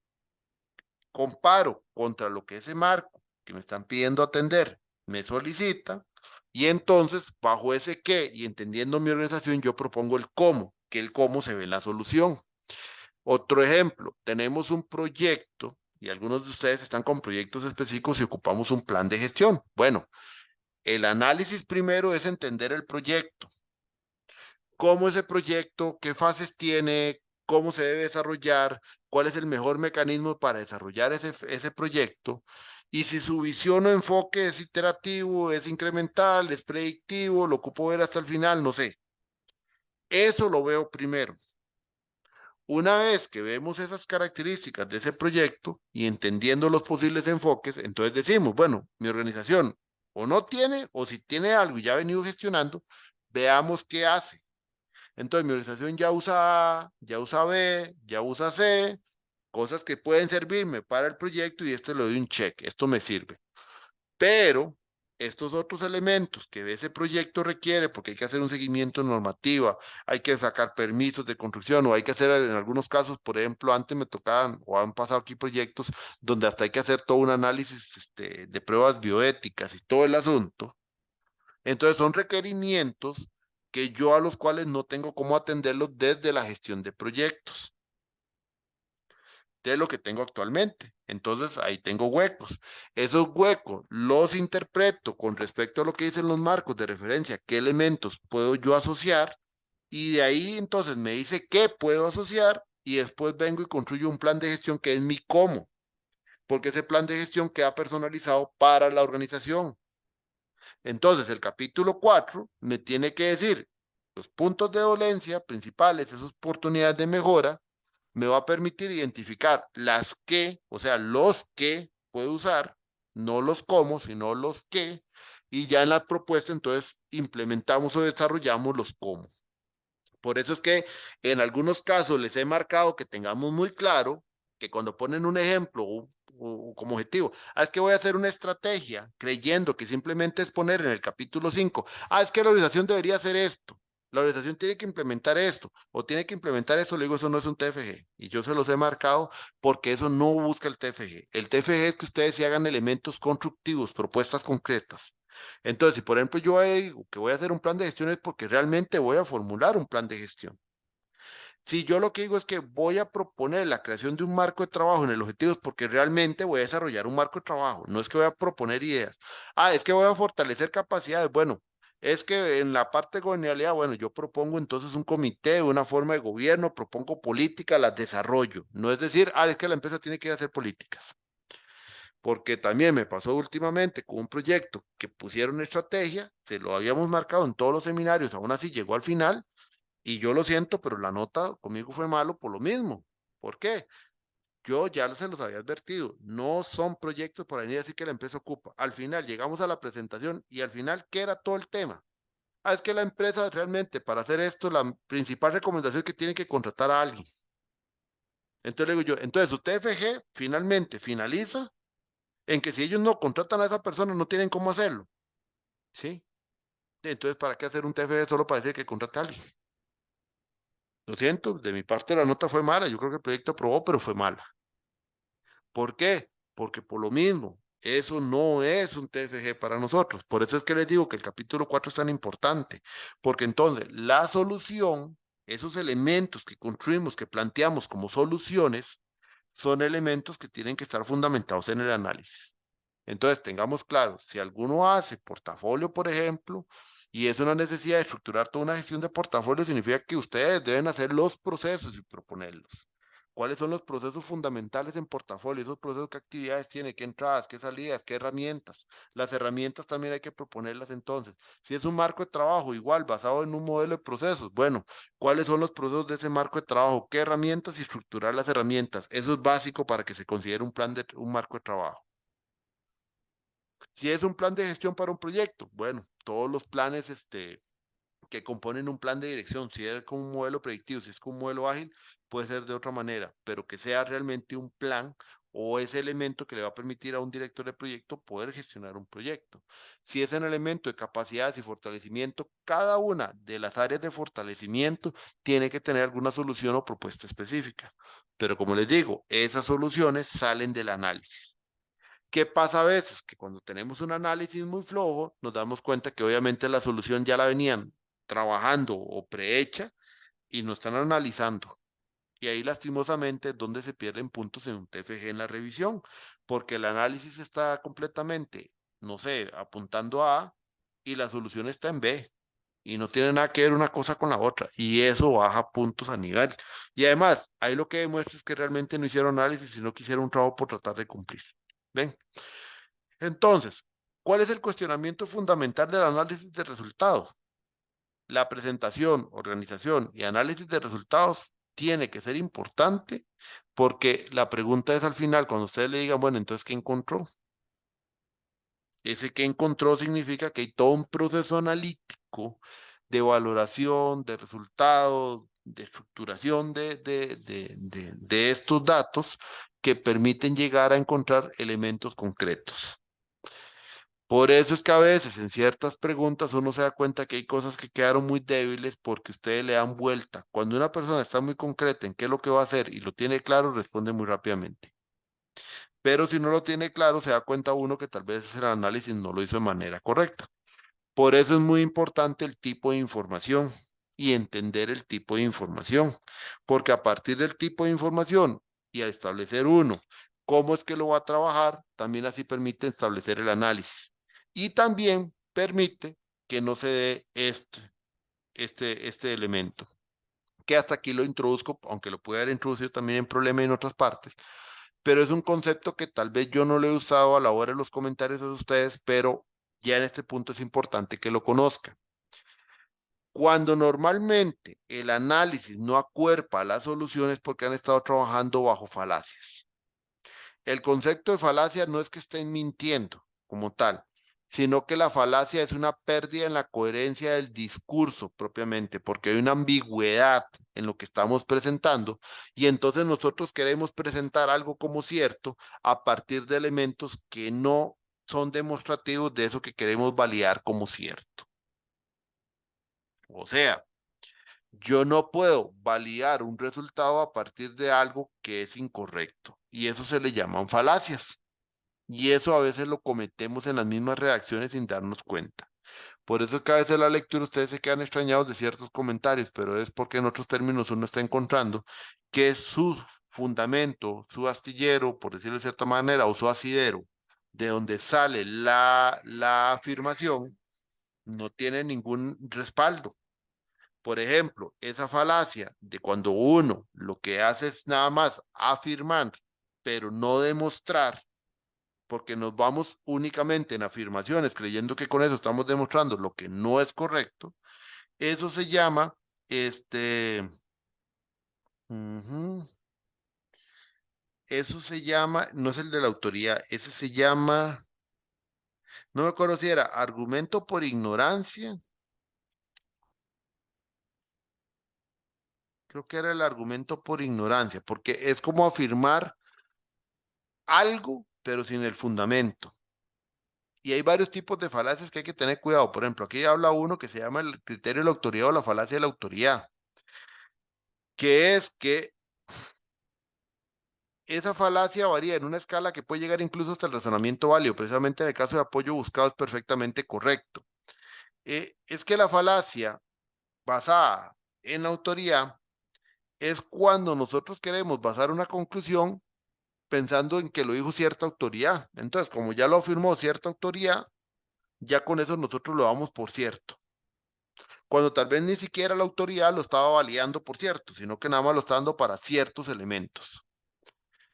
A: comparo contra lo que ese marco que me están pidiendo atender me solicita, y entonces bajo ese qué y entendiendo mi organización yo propongo el cómo. que el cómo se ve en la solución. Otro ejemplo, tenemos un proyecto y algunos de ustedes están con proyectos específicos y ocupamos un plan de gestión. Bueno, el análisis primero es entender el proyecto, cómo ese proyecto, qué fases tiene, cómo se debe desarrollar, cuál es el mejor mecanismo para desarrollar ese proyecto, y si su visión o enfoque es iterativo, es incremental, es predictivo, lo ocupo ver hasta el final, no sé. Eso lo veo primero. Una vez que vemos esas características de ese proyecto y entendiendo los posibles enfoques, entonces decimos, bueno, mi organización o no tiene, o si tiene algo y ya ha venido gestionando, veamos qué hace. Entonces mi organización ya usa A, ya usa B, ya usa C, cosas que pueden servirme para el proyecto y le doy un check, esto me sirve. Pero estos otros elementos que ese proyecto requiere, porque hay que hacer un seguimiento normativa, hay que sacar permisos de construcción o hay que hacer en algunos casos, por ejemplo, antes me tocaban o han pasado aquí proyectos donde hasta hay que hacer todo un análisis de pruebas bioéticas y todo el asunto. Entonces son requerimientos que yo a los cuales no tengo cómo atenderlos desde la gestión de proyectos, de lo que tengo actualmente. Entonces ahí tengo huecos. Esos huecos los interpreto con respecto a lo que dicen los marcos de referencia, qué elementos puedo yo asociar, y de ahí entonces me dice qué puedo asociar y después vengo y construyo un plan de gestión que es mi cómo, porque ese plan de gestión queda personalizado para la organización. Entonces, el capítulo 4 me tiene que decir los puntos de dolencia principales, esas oportunidades de mejora, me va a permitir identificar las que, o sea, los que puedo usar, no los cómo, sino los que, y ya en la propuesta entonces implementamos o desarrollamos los cómo. Por eso es que en algunos casos les he marcado que tengamos muy claro que cuando ponen un ejemplo o como objetivo, es que voy a hacer una estrategia creyendo que simplemente es poner en el capítulo 5, es que la organización debería hacer esto, la organización tiene que implementar esto o tiene que implementar eso, le digo, eso no es un TFG y yo se los he marcado porque eso no busca el TFG. El TFG es que ustedes se hagan elementos constructivos, propuestas concretas. Entonces, si por ejemplo yo digo que voy a hacer un plan de gestión es porque realmente voy a formular un plan de gestión. Si yo lo que digo es que voy a proponer la creación de un marco de trabajo en el objetivo es porque realmente voy a desarrollar un marco de trabajo, no es que voy a proponer ideas. Es que voy a fortalecer capacidades. Bueno, es que en la parte de gobernabilidad, bueno, yo propongo entonces un comité, una forma de gobierno, propongo políticas, las desarrollo. No es decir, es que la empresa tiene que ir a hacer políticas, porque también me pasó últimamente con un proyecto que pusieron estrategia, se lo habíamos marcado en todos los seminarios, aún así llegó al final y yo lo siento, pero la nota conmigo fue malo por lo mismo. ¿Por qué? Yo ya se los había advertido, no son proyectos por venir así que la empresa ocupa. Al final llegamos a la presentación y al final, ¿qué era todo el tema? Es que la empresa realmente para hacer esto, la principal recomendación es que tiene que contratar a alguien. Entonces le digo yo, entonces su TFG finalmente finaliza en que si ellos no contratan a esa persona, no tienen cómo hacerlo. ¿Sí? Entonces, ¿para qué hacer un TFG solo para decir que contrata a alguien? Lo siento, de mi parte la nota fue mala. Yo creo que el proyecto aprobó, pero fue mala. ¿Por qué? Porque por lo mismo, eso no es un TFG para nosotros. Por eso es que les digo que el capítulo 4 es tan importante. Porque entonces, la solución, esos elementos que construimos, que planteamos como soluciones, son elementos que tienen que estar fundamentados en el análisis. Entonces, tengamos claro, si alguno hace portafolio, por ejemplo, y es una necesidad de estructurar toda una gestión de portafolio, significa que ustedes deben hacer los procesos y proponerlos. ¿Cuáles son los procesos fundamentales en portafolio? Esos procesos, ¿qué actividades tiene? ¿Qué entradas? ¿Qué salidas? ¿Qué herramientas? Las herramientas también hay que proponerlas entonces. Si es un marco de trabajo igual, basado en un modelo de procesos, bueno, ¿cuáles son los procesos de ese marco de trabajo? ¿Qué herramientas y estructurar las herramientas? Eso es básico para que se considere un marco de trabajo. Si es un plan de gestión para un proyecto, bueno, todos los planes que componen un plan de dirección, si es con un modelo predictivo, si es con un modelo ágil, puede ser de otra manera, pero que sea realmente un plan o ese elemento que le va a permitir a un director de proyecto poder gestionar un proyecto. Si es un elemento de capacidades y fortalecimiento, cada una de las áreas de fortalecimiento tiene que tener alguna solución o propuesta específica. Pero como les digo, esas soluciones salen del análisis. ¿Qué pasa a veces? Que cuando tenemos un análisis muy flojo, nos damos cuenta que obviamente la solución ya la venían trabajando o prehecha y no están analizando. Y ahí lastimosamente es donde se pierden puntos en un TFG en la revisión, porque el análisis está completamente, no sé, apuntando a A y la solución está en B. Y no tiene nada que ver una cosa con la otra. Y eso baja puntos a nivel. Y además, ahí lo que demuestra es que realmente no hicieron análisis, sino que hicieron un trabajo por tratar de cumplir. ¿Ven? Entonces, ¿cuál es el cuestionamiento fundamental del análisis de resultados? La presentación, organización y análisis de resultados tiene que ser importante porque la pregunta es al final, cuando ustedes le digan, bueno, entonces, ¿qué encontró? Ese que encontró significa que hay todo un proceso analítico de valoración, de resultados, de estructuración de estos datos que permiten llegar a encontrar elementos concretos. Por eso es que a veces en ciertas preguntas uno se da cuenta que hay cosas que quedaron muy débiles porque ustedes le dan vuelta. Cuando una persona está muy concreta en qué es lo que va a hacer y lo tiene claro, responde muy rápidamente. Pero si no lo tiene claro, se da cuenta uno que tal vez el análisis no lo hizo de manera correcta. Por eso es muy importante el tipo de información y entender el tipo de información, porque a partir del tipo de información y al establecer uno cómo es que lo va a trabajar, también así permite establecer el análisis. Y también permite que no se dé este elemento, que hasta aquí lo introduzco, aunque lo puede haber introducido también en problema en otras partes, pero es un concepto que tal vez yo no lo he usado a la hora de los comentarios de ustedes, pero ya en este punto es importante que lo conozcan. Cuando normalmente el análisis no acuerpa las soluciones porque han estado trabajando bajo falacias. El concepto de falacia no es que estén mintiendo como tal, sino que la falacia es una pérdida en la coherencia del discurso propiamente, porque hay una ambigüedad en lo que estamos presentando y entonces nosotros queremos presentar algo como cierto a partir de elementos que no son demostrativos de eso que queremos validar como cierto. O sea, yo no puedo validar un resultado a partir de algo que es incorrecto y eso se le llaman falacias. Y eso a veces lo cometemos en las mismas redacciones sin darnos cuenta. Por eso es que a veces la lectura ustedes se quedan extrañados de ciertos comentarios, pero es porque en otros términos uno está encontrando que su fundamento, su astillero, por decirlo de cierta manera, o su asidero, de donde sale la afirmación, no tiene ningún respaldo. Por ejemplo, esa falacia de cuando uno lo que hace es nada más afirmar, pero no demostrar, porque nos vamos únicamente en afirmaciones, creyendo que con eso estamos demostrando lo que no es correcto, eso se llama, ujú, eso se llama, no es el de la autoría, ese se llama, no me acuerdo si era argumento por ignorancia, creo que era el argumento por ignorancia, porque es como afirmar algo, pero sin el fundamento. Y hay varios tipos de falacias que hay que tener cuidado. Por ejemplo, aquí habla uno que se llama el criterio de la autoridad o la falacia de la autoridad, que es que esa falacia varía en una escala que puede llegar incluso hasta el razonamiento válido. Precisamente en el caso de apoyo buscado es perfectamente correcto. Es que la falacia basada en la autoridad es cuando nosotros queremos basar una conclusión pensando en que lo dijo cierta autoridad. Entonces, como ya lo afirmó cierta autoridad, ya con eso nosotros lo damos por cierto. Cuando tal vez ni siquiera la autoridad lo estaba validando por cierto, sino que nada más lo está dando para ciertos elementos.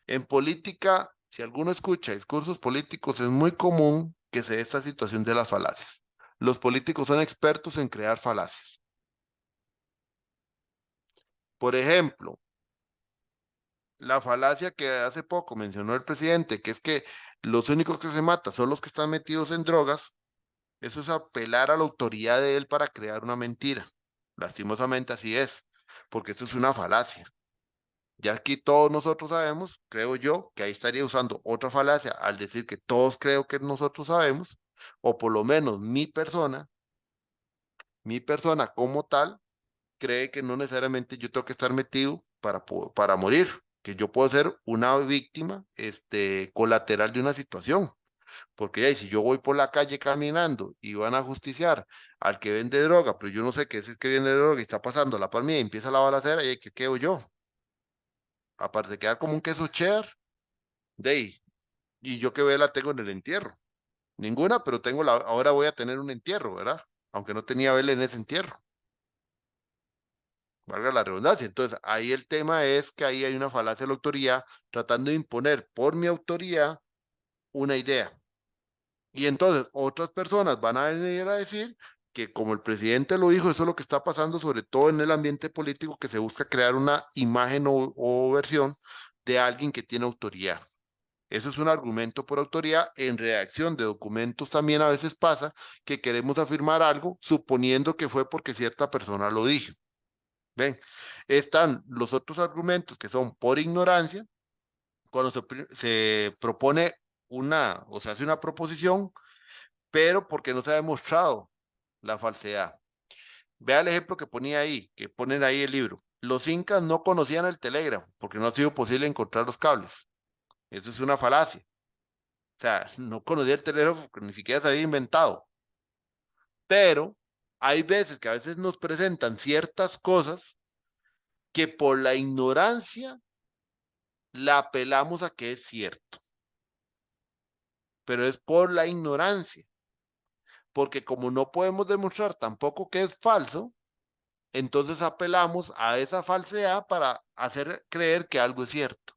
A: En política, si alguno escucha discursos políticos, es muy común que se dé esta situación de las falacias. Los políticos son expertos en crear falacias. Por ejemplo, la falacia que hace poco mencionó el presidente, que es que los únicos que se matan son los que están metidos en drogas, eso es apelar a la autoridad de él para crear una mentira. Lastimosamente así es, porque eso es una falacia. Ya aquí todos nosotros sabemos, creo yo, que ahí estaría usando otra falacia al decir que todos creo que nosotros sabemos, o por lo menos mi persona como tal, cree que no necesariamente yo tengo que estar metido para morir, que yo puedo ser una víctima colateral de una situación. Porque ya, y si yo voy por la calle caminando y van a justiciar al que vende droga, pero yo no sé qué es el que vende droga y está pasando la palmilla y empieza la balacera, y ¿qué quedo yo? Aparte de quedar como un queso cheddar, de ahí, y yo qué vela tengo en el entierro. Ninguna, pero tengo ahora voy a tener un entierro, ¿verdad? Aunque no tenía vela en ese entierro. Valga la redundancia. Entonces, ahí el tema es que ahí hay una falacia de la autoría tratando de imponer por mi autoría una idea. Y entonces otras personas van a venir a decir que como el presidente lo dijo, eso es lo que está pasando, sobre todo en el ambiente político, que se busca crear una imagen o versión de alguien que tiene autoridad. Eso es un argumento por autoridad. En redacción de documentos también a veces pasa que queremos afirmar algo suponiendo que fue porque cierta persona lo dijo. ¿Ven? Están los otros argumentos que son por ignorancia, cuando se propone una, o se hace una proposición, pero porque no se ha demostrado la falsedad. Vea el ejemplo que ponía ahí, que ponen ahí el libro. Los incas no conocían el telégrafo porque no ha sido posible encontrar los cables. Eso es una falacia. O sea, no conocía el telégrafo porque ni siquiera se había inventado. Pero hay veces que a veces nos presentan ciertas cosas que por la ignorancia la apelamos a que es cierto. Pero es por la ignorancia. Porque como no podemos demostrar tampoco que es falso, entonces apelamos a esa falsedad para hacer creer que algo es cierto.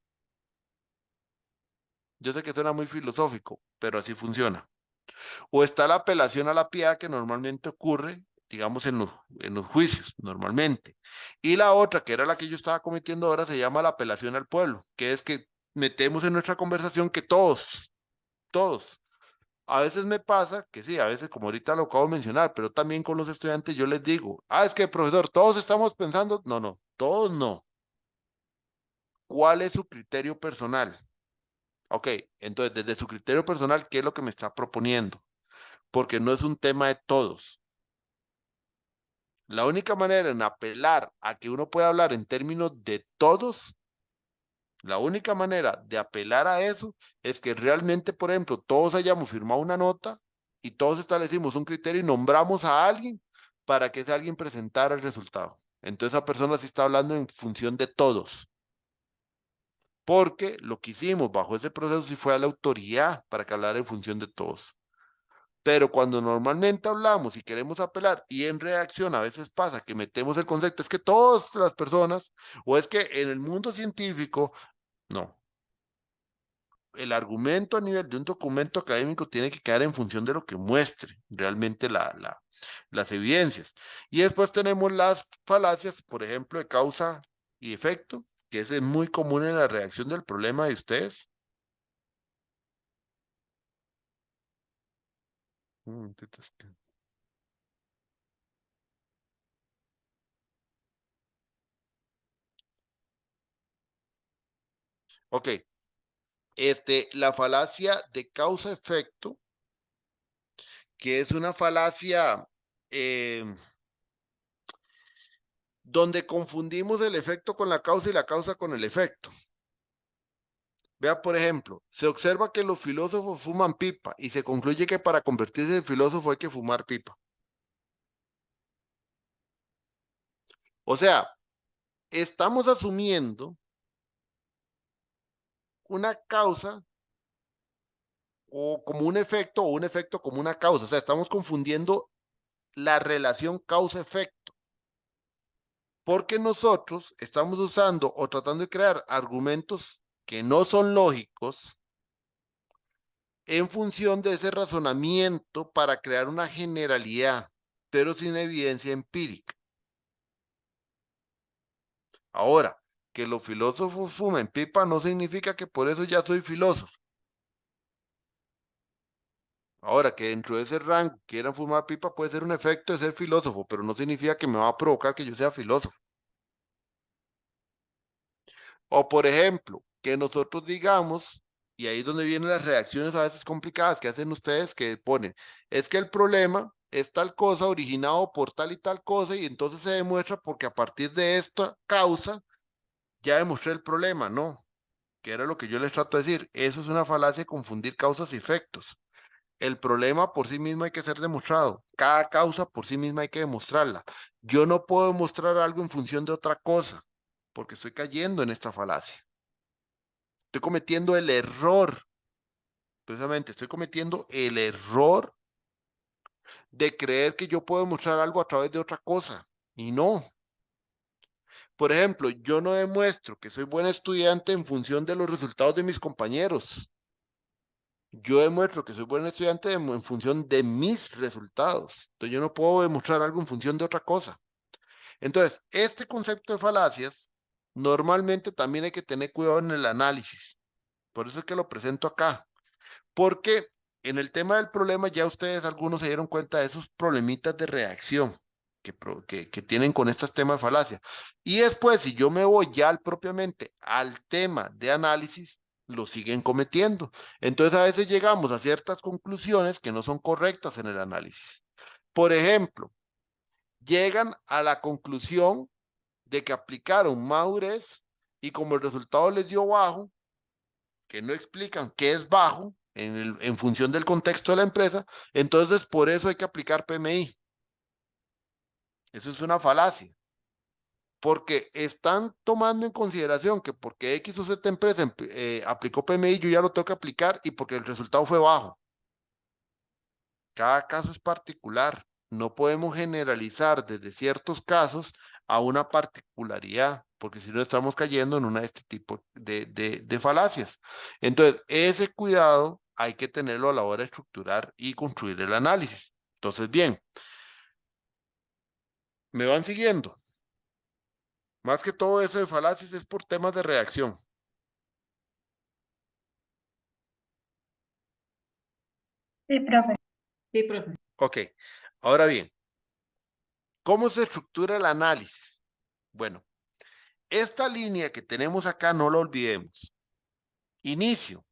A: Yo sé que suena muy filosófico, pero así funciona. O está la apelación a la piedad que normalmente ocurre, digamos, en los juicios, normalmente. Y la otra, que era la que yo estaba cometiendo ahora, se llama la apelación al pueblo, que es que metemos en nuestra conversación que todos. A veces me pasa que sí, a veces como ahorita lo acabo de mencionar, pero también con los estudiantes yo les digo, es que profesor, todos estamos pensando, no, todos no. ¿Cuál es su criterio personal? Ok, entonces desde su criterio personal, ¿qué es lo que me está proponiendo? Porque no es un tema de todos. La única manera en apelar a que uno pueda hablar en términos de todos, la única manera de apelar a eso es que realmente, por ejemplo, todos hayamos firmado una nota y todos establecimos un criterio y nombramos a alguien para que ese alguien presentara el resultado. Entonces esa persona sí está hablando en función de todos. Porque lo que hicimos bajo ese proceso sí fue a la autoridad para que hablara en función de todos. Pero cuando normalmente hablamos y queremos apelar y en reacción a veces pasa que metemos el concepto, es que todas las personas, o es que en el mundo científico, no. El argumento a nivel de un documento académico tiene que quedar en función de lo que muestre realmente las evidencias. Y después tenemos las falacias, por ejemplo, de causa y efecto, que ese es muy común en la reacción del problema de ustedes. Ok, la falacia de causa-efecto, que es una falacia eh, donde confundimos el efecto con la causa y la causa con el efecto. Vea, por ejemplo, se observa que los filósofos fuman pipa y se concluye que para convertirse en filósofo hay que fumar pipa. O sea, estamos asumiendo una causa o como un efecto o un efecto como una causa. O sea, estamos confundiendo la relación causa-efecto. Porque nosotros estamos usando o tratando de crear argumentos que no son lógicos en función de ese razonamiento para crear una generalidad, pero sin evidencia empírica. Ahora, que los filósofos fumen pipa no significa que por eso ya soy filósofo. Ahora, que dentro de ese rango quieran fumar pipa puede ser un efecto de ser filósofo, pero no significa que me va a provocar que yo sea filósofo. O por ejemplo, que nosotros digamos, y ahí es donde vienen las reacciones a veces complicadas que hacen ustedes, que ponen, es que el problema es tal cosa originado por tal y tal cosa, y entonces se demuestra porque a partir de esta causa ya demostré el problema, no, que era lo que yo les trato de decir, eso es una falacia de confundir causas y efectos. El problema por sí mismo hay que ser demostrado. Cada causa por sí misma hay que demostrarla. Yo no puedo demostrar algo en función de otra cosa, porque estoy cayendo en esta falacia. Estoy cometiendo el error, precisamente estoy cometiendo el error de creer que yo puedo demostrar algo a través de otra cosa. Y no. Por ejemplo, yo no demuestro que soy buen estudiante en función de los resultados de mis compañeros. Yo demuestro que soy buen estudiante en función de mis resultados. Entonces yo no puedo demostrar algo en función de otra cosa. Entonces, este concepto de falacias, normalmente también hay que tener cuidado en el análisis. Por eso es que lo presento acá. Porque en el tema del problema ya ustedes algunos se dieron cuenta de esos problemitas de reacción que tienen con estos temas de falacia. Y después, si yo me voy ya propiamente al tema de análisis, lo siguen cometiendo. Entonces a veces llegamos a ciertas conclusiones que no son correctas en el análisis. Por ejemplo, llegan a la conclusión de que aplicaron madurez y como el resultado les dio bajo, que no explican qué es bajo en función del contexto de la empresa, entonces por eso hay que aplicar PMI. Eso es una falacia, porque están tomando en consideración que porque X o Z empresa aplicó PMI, yo ya lo tengo que aplicar y porque el resultado fue bajo. Cada caso es particular. No podemos generalizar desde ciertos casos a una particularidad, porque si no estamos cayendo en una de este tipo de falacias. Entonces, ese cuidado hay que tenerlo a la hora de estructurar y construir el análisis. Entonces, bien, ¿me van siguiendo? Más que todo eso de falacias es por temas de reacción.
E: Sí, profe.
D: Sí, profe.
A: Ok, ahora bien, ¿cómo se estructura el análisis? Bueno, esta línea que tenemos acá no la olvidemos. Inicio,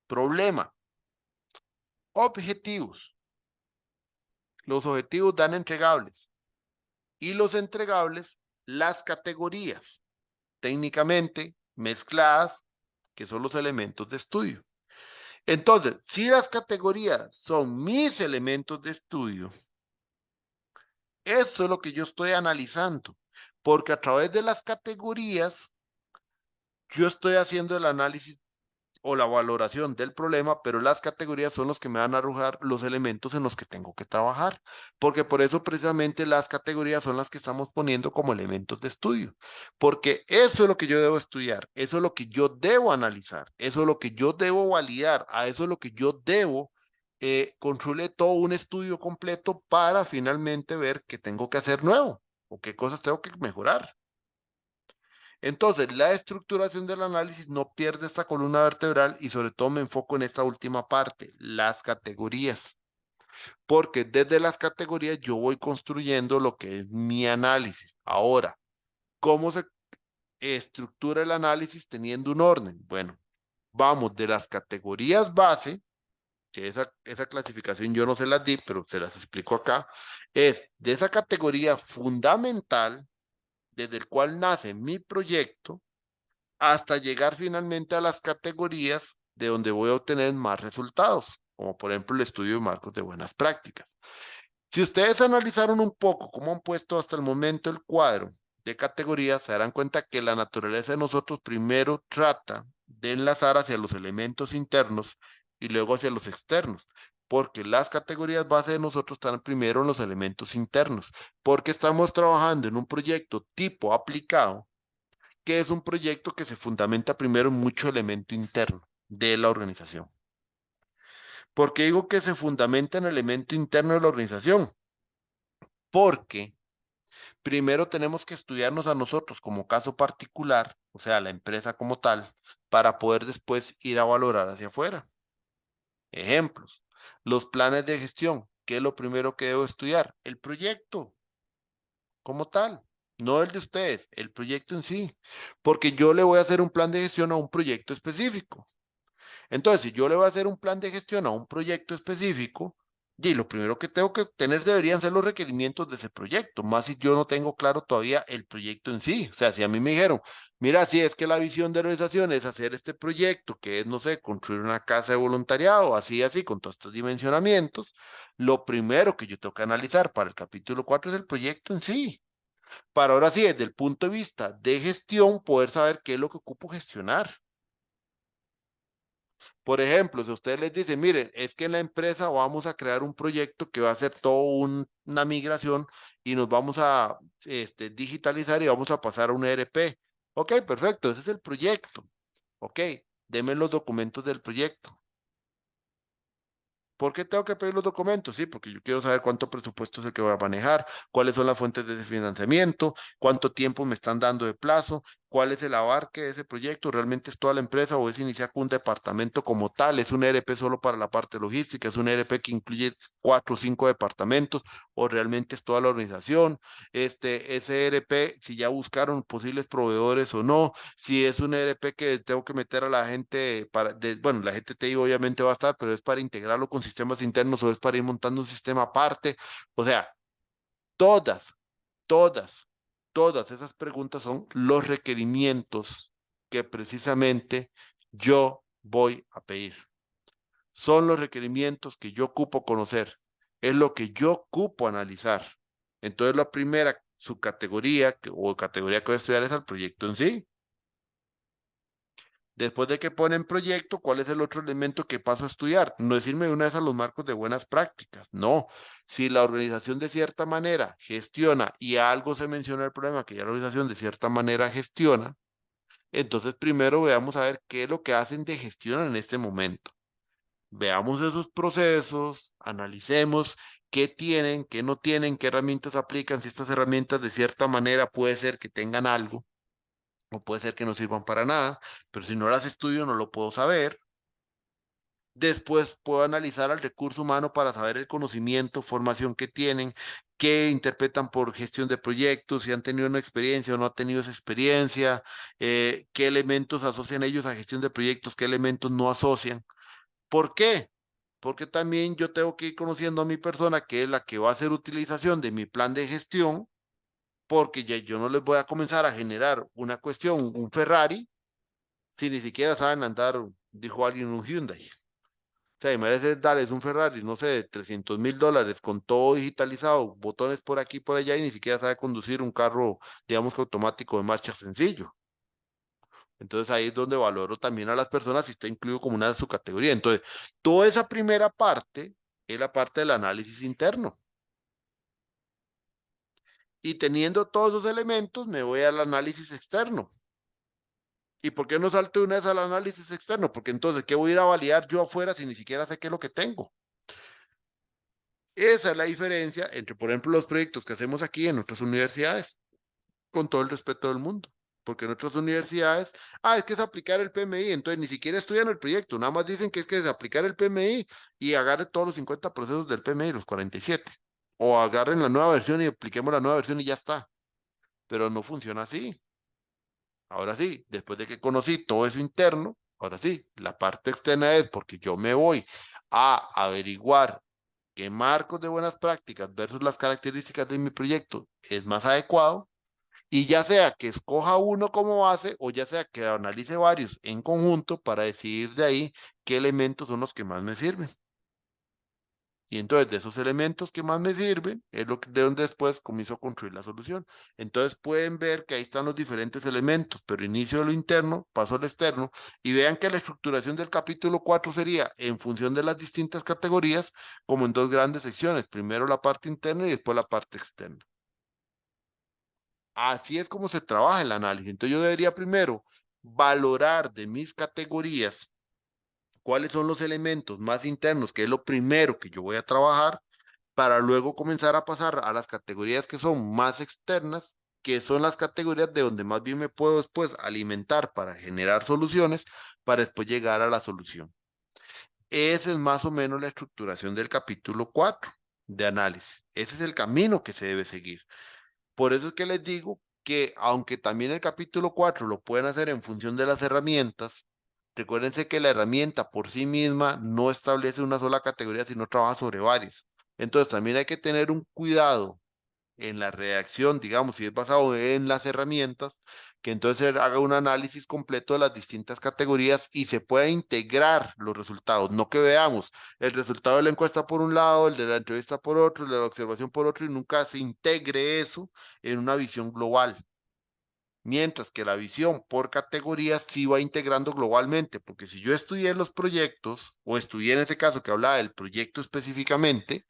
A: problema, objetivos. Los objetivos dan entregables y los entregables las categorías, técnicamente mezcladas, que son los elementos de estudio. Entonces, si las categorías son mis elementos de estudio, eso es lo que yo estoy analizando, porque a través de las categorías yo estoy haciendo el análisis o la valoración del problema, pero las categorías son los que me van a arrojar los elementos en los que tengo que trabajar, porque por eso precisamente las categorías son las que estamos poniendo como elementos de estudio, porque eso es lo que yo debo estudiar, eso es lo que yo debo analizar, eso es lo que yo debo validar, a eso es lo que yo debo construirle todo un estudio completo para finalmente ver qué tengo que hacer nuevo o qué cosas tengo que mejorar. Entonces, la estructuración del análisis no pierde esta columna vertebral y sobre todo me enfoco en esta última parte, las categorías, porque desde las categorías yo voy construyendo lo que es mi análisis. Ahora, ¿cómo se estructura el análisis teniendo un orden? Bueno, vamos de las categorías base, que esa clasificación yo no se las di, pero se las explico acá, es de esa categoría fundamental desde el cual nace mi proyecto, hasta llegar finalmente a las categorías de donde voy a obtener más resultados, como por ejemplo el estudio de marcos de buenas prácticas. Si ustedes analizaron un poco cómo han puesto hasta el momento el cuadro de categorías, se darán cuenta que la naturaleza de nosotros primero trata de enlazar hacia los elementos internos y luego hacia los externos, porque las categorías base de nosotros están primero en los elementos internos, porque estamos trabajando en un proyecto tipo aplicado que es un proyecto que se fundamenta primero en mucho elemento interno de la organización. ¿Por qué digo que se fundamenta en el elemento interno de la organización? Porque primero tenemos que estudiarnos a nosotros como caso particular, o sea, la empresa como tal, para poder después ir a valorar hacia afuera. Ejemplos, los planes de gestión. ¿Qué es lo primero que debo estudiar? El proyecto como tal, no el de ustedes, el proyecto en sí, porque yo le voy a hacer un plan de gestión a un proyecto específico. Entonces, si yo le voy a hacer un plan de gestión a un proyecto específico, Y lo primero que tengo que tener deberían ser los requerimientos de ese proyecto, más si yo no tengo claro todavía el proyecto en sí. O sea, si a mí me dijeron, mira, si es que la visión de la organización es hacer este proyecto, que es, no sé, construir una casa de voluntariado, así, con todos estos dimensionamientos, lo primero que yo tengo que analizar para el capítulo 4 es el proyecto en sí. Para ahora sí, desde el punto de vista de gestión, poder saber qué es lo que ocupo gestionar. Por ejemplo, si ustedes les dicen, miren, es que en la empresa vamos a crear un proyecto que va a ser todo una migración y nos vamos a digitalizar y vamos a pasar a un ERP. Ok, perfecto, ese es el proyecto. Ok, denme los documentos del proyecto. ¿Por qué tengo que pedir los documentos? Sí, porque yo quiero saber cuánto presupuesto es el que voy a manejar, cuáles son las fuentes de financiamiento, cuánto tiempo me están dando de plazo, cuál es el abarque de ese proyecto, realmente es toda la empresa o es iniciar con un departamento como tal, es un ERP solo para la parte logística, es un ERP que incluye 4 o 5 departamentos o realmente es toda la organización, ese ERP, si ya buscaron posibles proveedores o no, si es un ERP que tengo que meter a la gente bueno, la gente TI obviamente va a estar, pero es para integrarlo con sistemas internos o es para ir montando un sistema aparte. O sea, todas, todas, todas esas preguntas son los requerimientos que precisamente yo voy a pedir. Son los requerimientos que yo ocupo conocer. Es lo que yo ocupo analizar. Entonces, la primera subcategoría o categoría que voy a estudiar es el proyecto en sí. Después de que ponen proyecto, ¿cuál es el otro elemento que paso a estudiar? No es irme de una vez a los marcos de buenas prácticas, no. Si la organización de cierta manera gestiona y algo se menciona el problema que ya la organización de cierta manera gestiona, entonces primero veamos a ver qué es lo que hacen de gestión en este momento. Veamos esos procesos, analicemos qué tienen, qué no tienen, qué herramientas aplican, si estas herramientas de cierta manera puede ser que tengan algo o puede ser que no sirvan para nada, pero si no las estudio no lo puedo saber. Después puedo analizar al recurso humano para saber el conocimiento, formación que tienen, qué interpretan por gestión de proyectos, si han tenido una experiencia o no han tenido esa experiencia, qué elementos asocian ellos a gestión de proyectos, qué elementos no asocian. ¿Por qué? Porque también yo tengo que ir conociendo a mi persona, que es la que va a hacer utilización de mi plan de gestión, porque ya yo no les voy a comenzar a generar una cuestión, un Ferrari, si ni siquiera saben andar, dijo alguien, un Hyundai. O sea, imagínese darles un Ferrari, no sé, de $300,000 con todo digitalizado, botones por aquí y por allá y ni siquiera sabe conducir un carro, digamos que automático de marcha sencillo. Entonces ahí es donde valoro también a las personas si está incluido como una de su categoría. Entonces, toda esa primera parte es la parte del análisis interno. Y teniendo todos esos elementos, me voy al análisis externo. ¿Y por qué no salto de una vez al análisis externo? Porque entonces, ¿qué voy a ir a validar yo afuera si ni siquiera sé qué es lo que tengo? Esa es la diferencia entre, por ejemplo, los proyectos que hacemos aquí en nuestras universidades, con todo el respeto del mundo. Porque en otras universidades, es que es aplicar el PMI, entonces ni siquiera estudian el proyecto, nada más dicen que es aplicar el PMI y agarren todos los 50 procesos del PMI, los 47. O agarren la nueva versión y apliquemos la nueva versión y ya está. Pero no funciona así. Ahora sí, después de que conocí todo eso interno, ahora sí, la parte externa es porque yo me voy a averiguar qué marcos de buenas prácticas versus las características de mi proyecto es más adecuado y ya sea que escoja uno como base o ya sea que analice varios en conjunto para decidir de ahí qué elementos son los que más me sirven. Y entonces de esos elementos que más me sirven es de donde después comienzo a construir la solución. Entonces pueden ver que ahí están los diferentes elementos, pero inicio de lo interno, paso al externo y vean que la estructuración del capítulo 4 sería en función de las distintas categorías como en dos grandes secciones, primero la parte interna y después la parte externa. Así es como se trabaja el análisis. Entonces yo debería primero valorar de mis categorías cuáles son los elementos más internos, que es lo primero que yo voy a trabajar, para luego comenzar a pasar a las categorías que son más externas, que son las categorías de donde más bien me puedo después alimentar para generar soluciones, para después llegar a la solución. Esa es más o menos la estructuración del capítulo 4 de análisis. Ese es el camino que se debe seguir. Por eso es que les digo que aunque también el capítulo 4 lo pueden hacer en función de las herramientas, recuérdense que la herramienta por sí misma no establece una sola categoría, sino trabaja sobre varias. Entonces también hay que tener un cuidado en la redacción, digamos, si es basado en las herramientas, que entonces haga un análisis completo de las distintas categorías y se pueda integrar los resultados, no que veamos el resultado de la encuesta por un lado, el de la entrevista por otro, el de la observación por otro, y nunca se integre eso en una visión global. Mientras que la visión por categorías sí va integrando globalmente, porque si yo estudié los proyectos, o estudié en ese caso que hablaba del proyecto específicamente,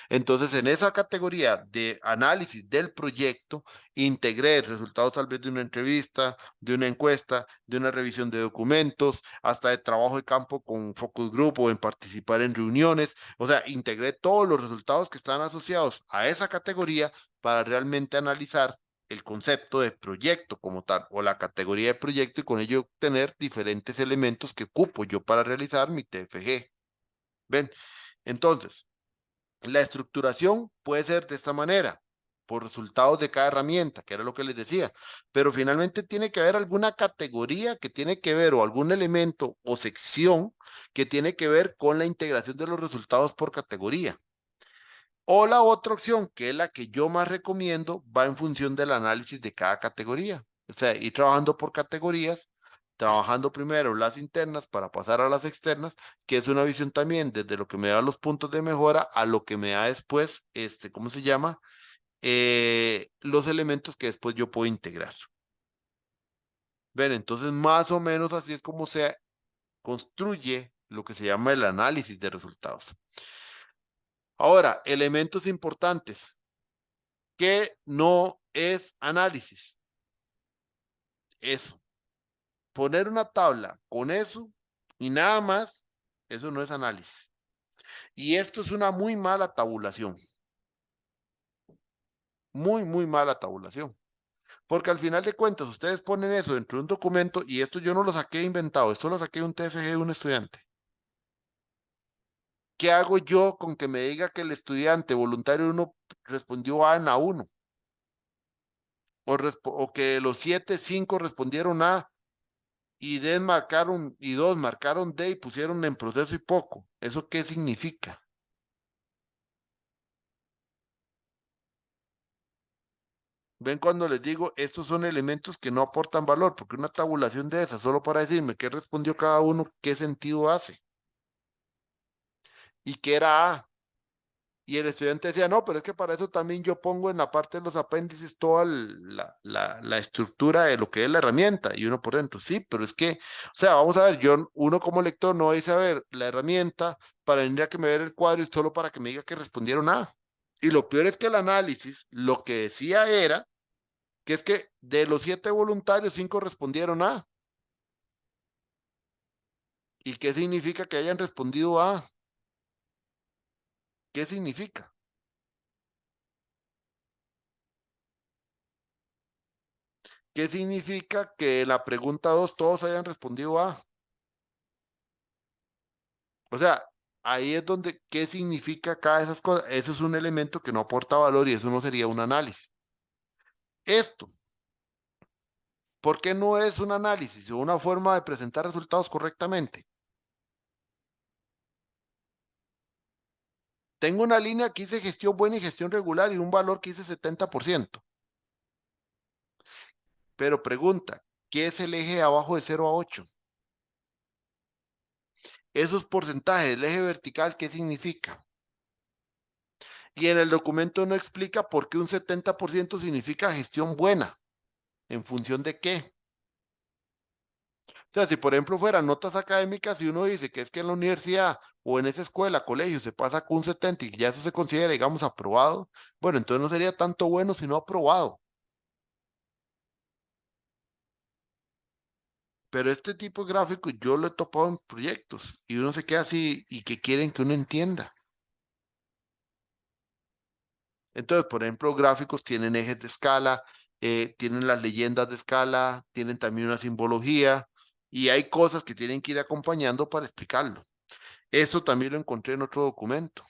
A: entonces en esa categoría de análisis del proyecto, integré resultados tal vez de una entrevista, de una encuesta, de una revisión de documentos, hasta de trabajo de campo con focus group o en participar en reuniones, o sea, integré todos los resultados que están asociados a esa categoría para realmente analizar el concepto de proyecto como tal o la categoría de proyecto y con ello obtener diferentes elementos que ocupo yo para realizar mi TFG. ¿Ven? Entonces, la estructuración puede ser de esta manera, por resultados de cada herramienta, que era lo que les decía, pero finalmente tiene que haber alguna categoría que tiene que ver o algún elemento o sección que tiene que ver con la integración de los resultados por categoría. O la otra opción, que es la que yo más recomiendo, va en función del análisis de cada categoría. O sea, ir trabajando por categorías, trabajando primero las internas para pasar a las externas, que es una visión también desde lo que me da los puntos de mejora a lo que me da después, ¿cómo se llama? Los elementos que después yo puedo integrar. Ven, entonces más o menos así es como se construye lo que se llama el análisis de resultados. Ahora, elementos importantes. ¿Qué no es análisis? Eso. Poner una tabla con eso y nada más, eso no es análisis. Y esto es una muy mala tabulación. Muy, muy mala tabulación. Porque al final de cuentas, ustedes ponen eso dentro de un documento y esto yo no lo saqué inventado, esto lo saqué de un TFG de un estudiante. ¿Qué hago yo con que me diga que el estudiante voluntario 1 respondió A en la 1? O que los 7, 5 respondieron A y marcaron y 2 marcaron D y pusieron en proceso y poco. ¿Eso qué significa? Ven cuando les digo, estos son elementos que no aportan valor, porque una tabulación de esas, solo para decirme qué respondió cada uno, qué sentido hace. Y qué era A. Y el estudiante decía, no, pero es que para eso también yo pongo en la parte de los apéndices toda la estructura de lo que es la herramienta. Y uno por dentro, sí, pero es que, o sea, vamos a ver, uno como lector no va a saber la herramienta para venir a que me vea el cuadro y solo para que me diga que respondieron A. Y lo peor es que el análisis lo que decía era que es que de los 7 voluntarios, 5 respondieron A. ¿Y qué significa que hayan respondido A? ¿Qué significa? ¿Qué significa que la pregunta 2 todos hayan respondido A? O sea, ahí es donde, ¿qué significa cada de esas cosas? Eso es un elemento que no aporta valor y eso no sería un análisis. Esto, ¿por qué no es un análisis o una forma de presentar resultados correctamente? Tengo una línea que dice gestión buena y gestión regular y un valor que dice 70%. Pero pregunta, ¿qué es el eje abajo de 0 a 8? Esos porcentajes, el eje vertical, ¿qué significa? Y en el documento no explica por qué un 70% significa gestión buena. ¿En función de qué? O sea, si por ejemplo fueran notas académicas y uno dice que es que en la universidad o en esa escuela, colegio, se pasa con un 70 y ya eso se considera, digamos, aprobado, bueno, entonces no sería tanto bueno sino aprobado. Pero este tipo de gráfico yo lo he topado en proyectos y uno se queda así y que quieren que uno entienda. Entonces, por ejemplo, gráficos tienen ejes de escala, tienen las leyendas de escala, tienen también una simbología y hay cosas que tienen que ir acompañando para explicarlo. Eso también lo encontré en otro documento.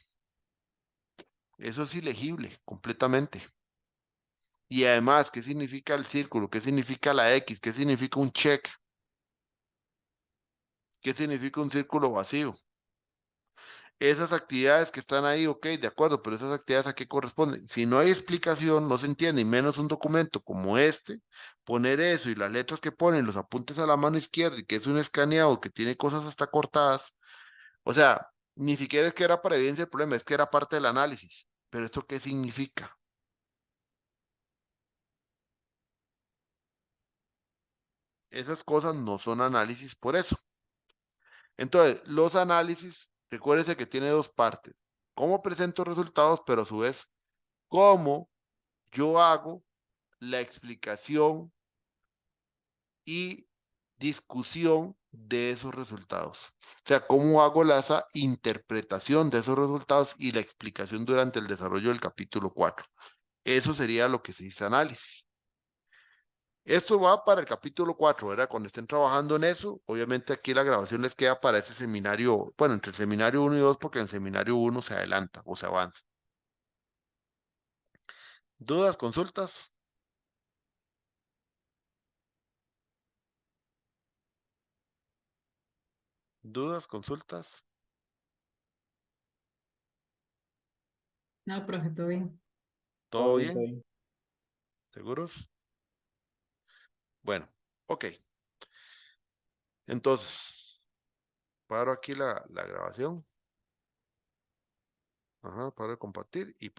A: Eso es ilegible completamente. Y además, ¿qué significa el círculo? ¿Qué significa la X? ¿Qué significa un check? ¿Qué significa un círculo vacío? Esas actividades que están ahí, ok, de acuerdo, pero esas actividades a qué corresponden. Si no hay explicación, no se entiende, y menos un documento como este, poner eso y las letras que ponen, los apuntes a la mano izquierda y que es un escaneado que tiene cosas hasta cortadas, o sea, ni siquiera es que era para evidencia el problema, es que era parte del análisis. Pero ¿esto qué significa? Esas cosas no son análisis por eso. Entonces, los análisis, recuérdese que tiene dos partes. Cómo presento resultados, pero a su vez, cómo yo hago la explicación y discusión de esos resultados. O sea, cómo hago esa interpretación de esos resultados y la explicación durante el desarrollo del capítulo 4. Eso sería lo que se dice análisis. Esto va para el capítulo 4, ¿verdad? Cuando estén trabajando en eso, obviamente aquí la grabación les queda para ese seminario, bueno, entre el seminario 1 y 2, porque en el seminario 1 se adelanta o se avanza. ¿Dudas, consultas? ¿Dudas, consultas?
F: No, profe, todo bien.
A: ¿Todo
C: Todo
A: bien?
C: bien.
A: ¿Seguros? Bueno, ok. Entonces, paro aquí la grabación. Ajá, paro de compartir y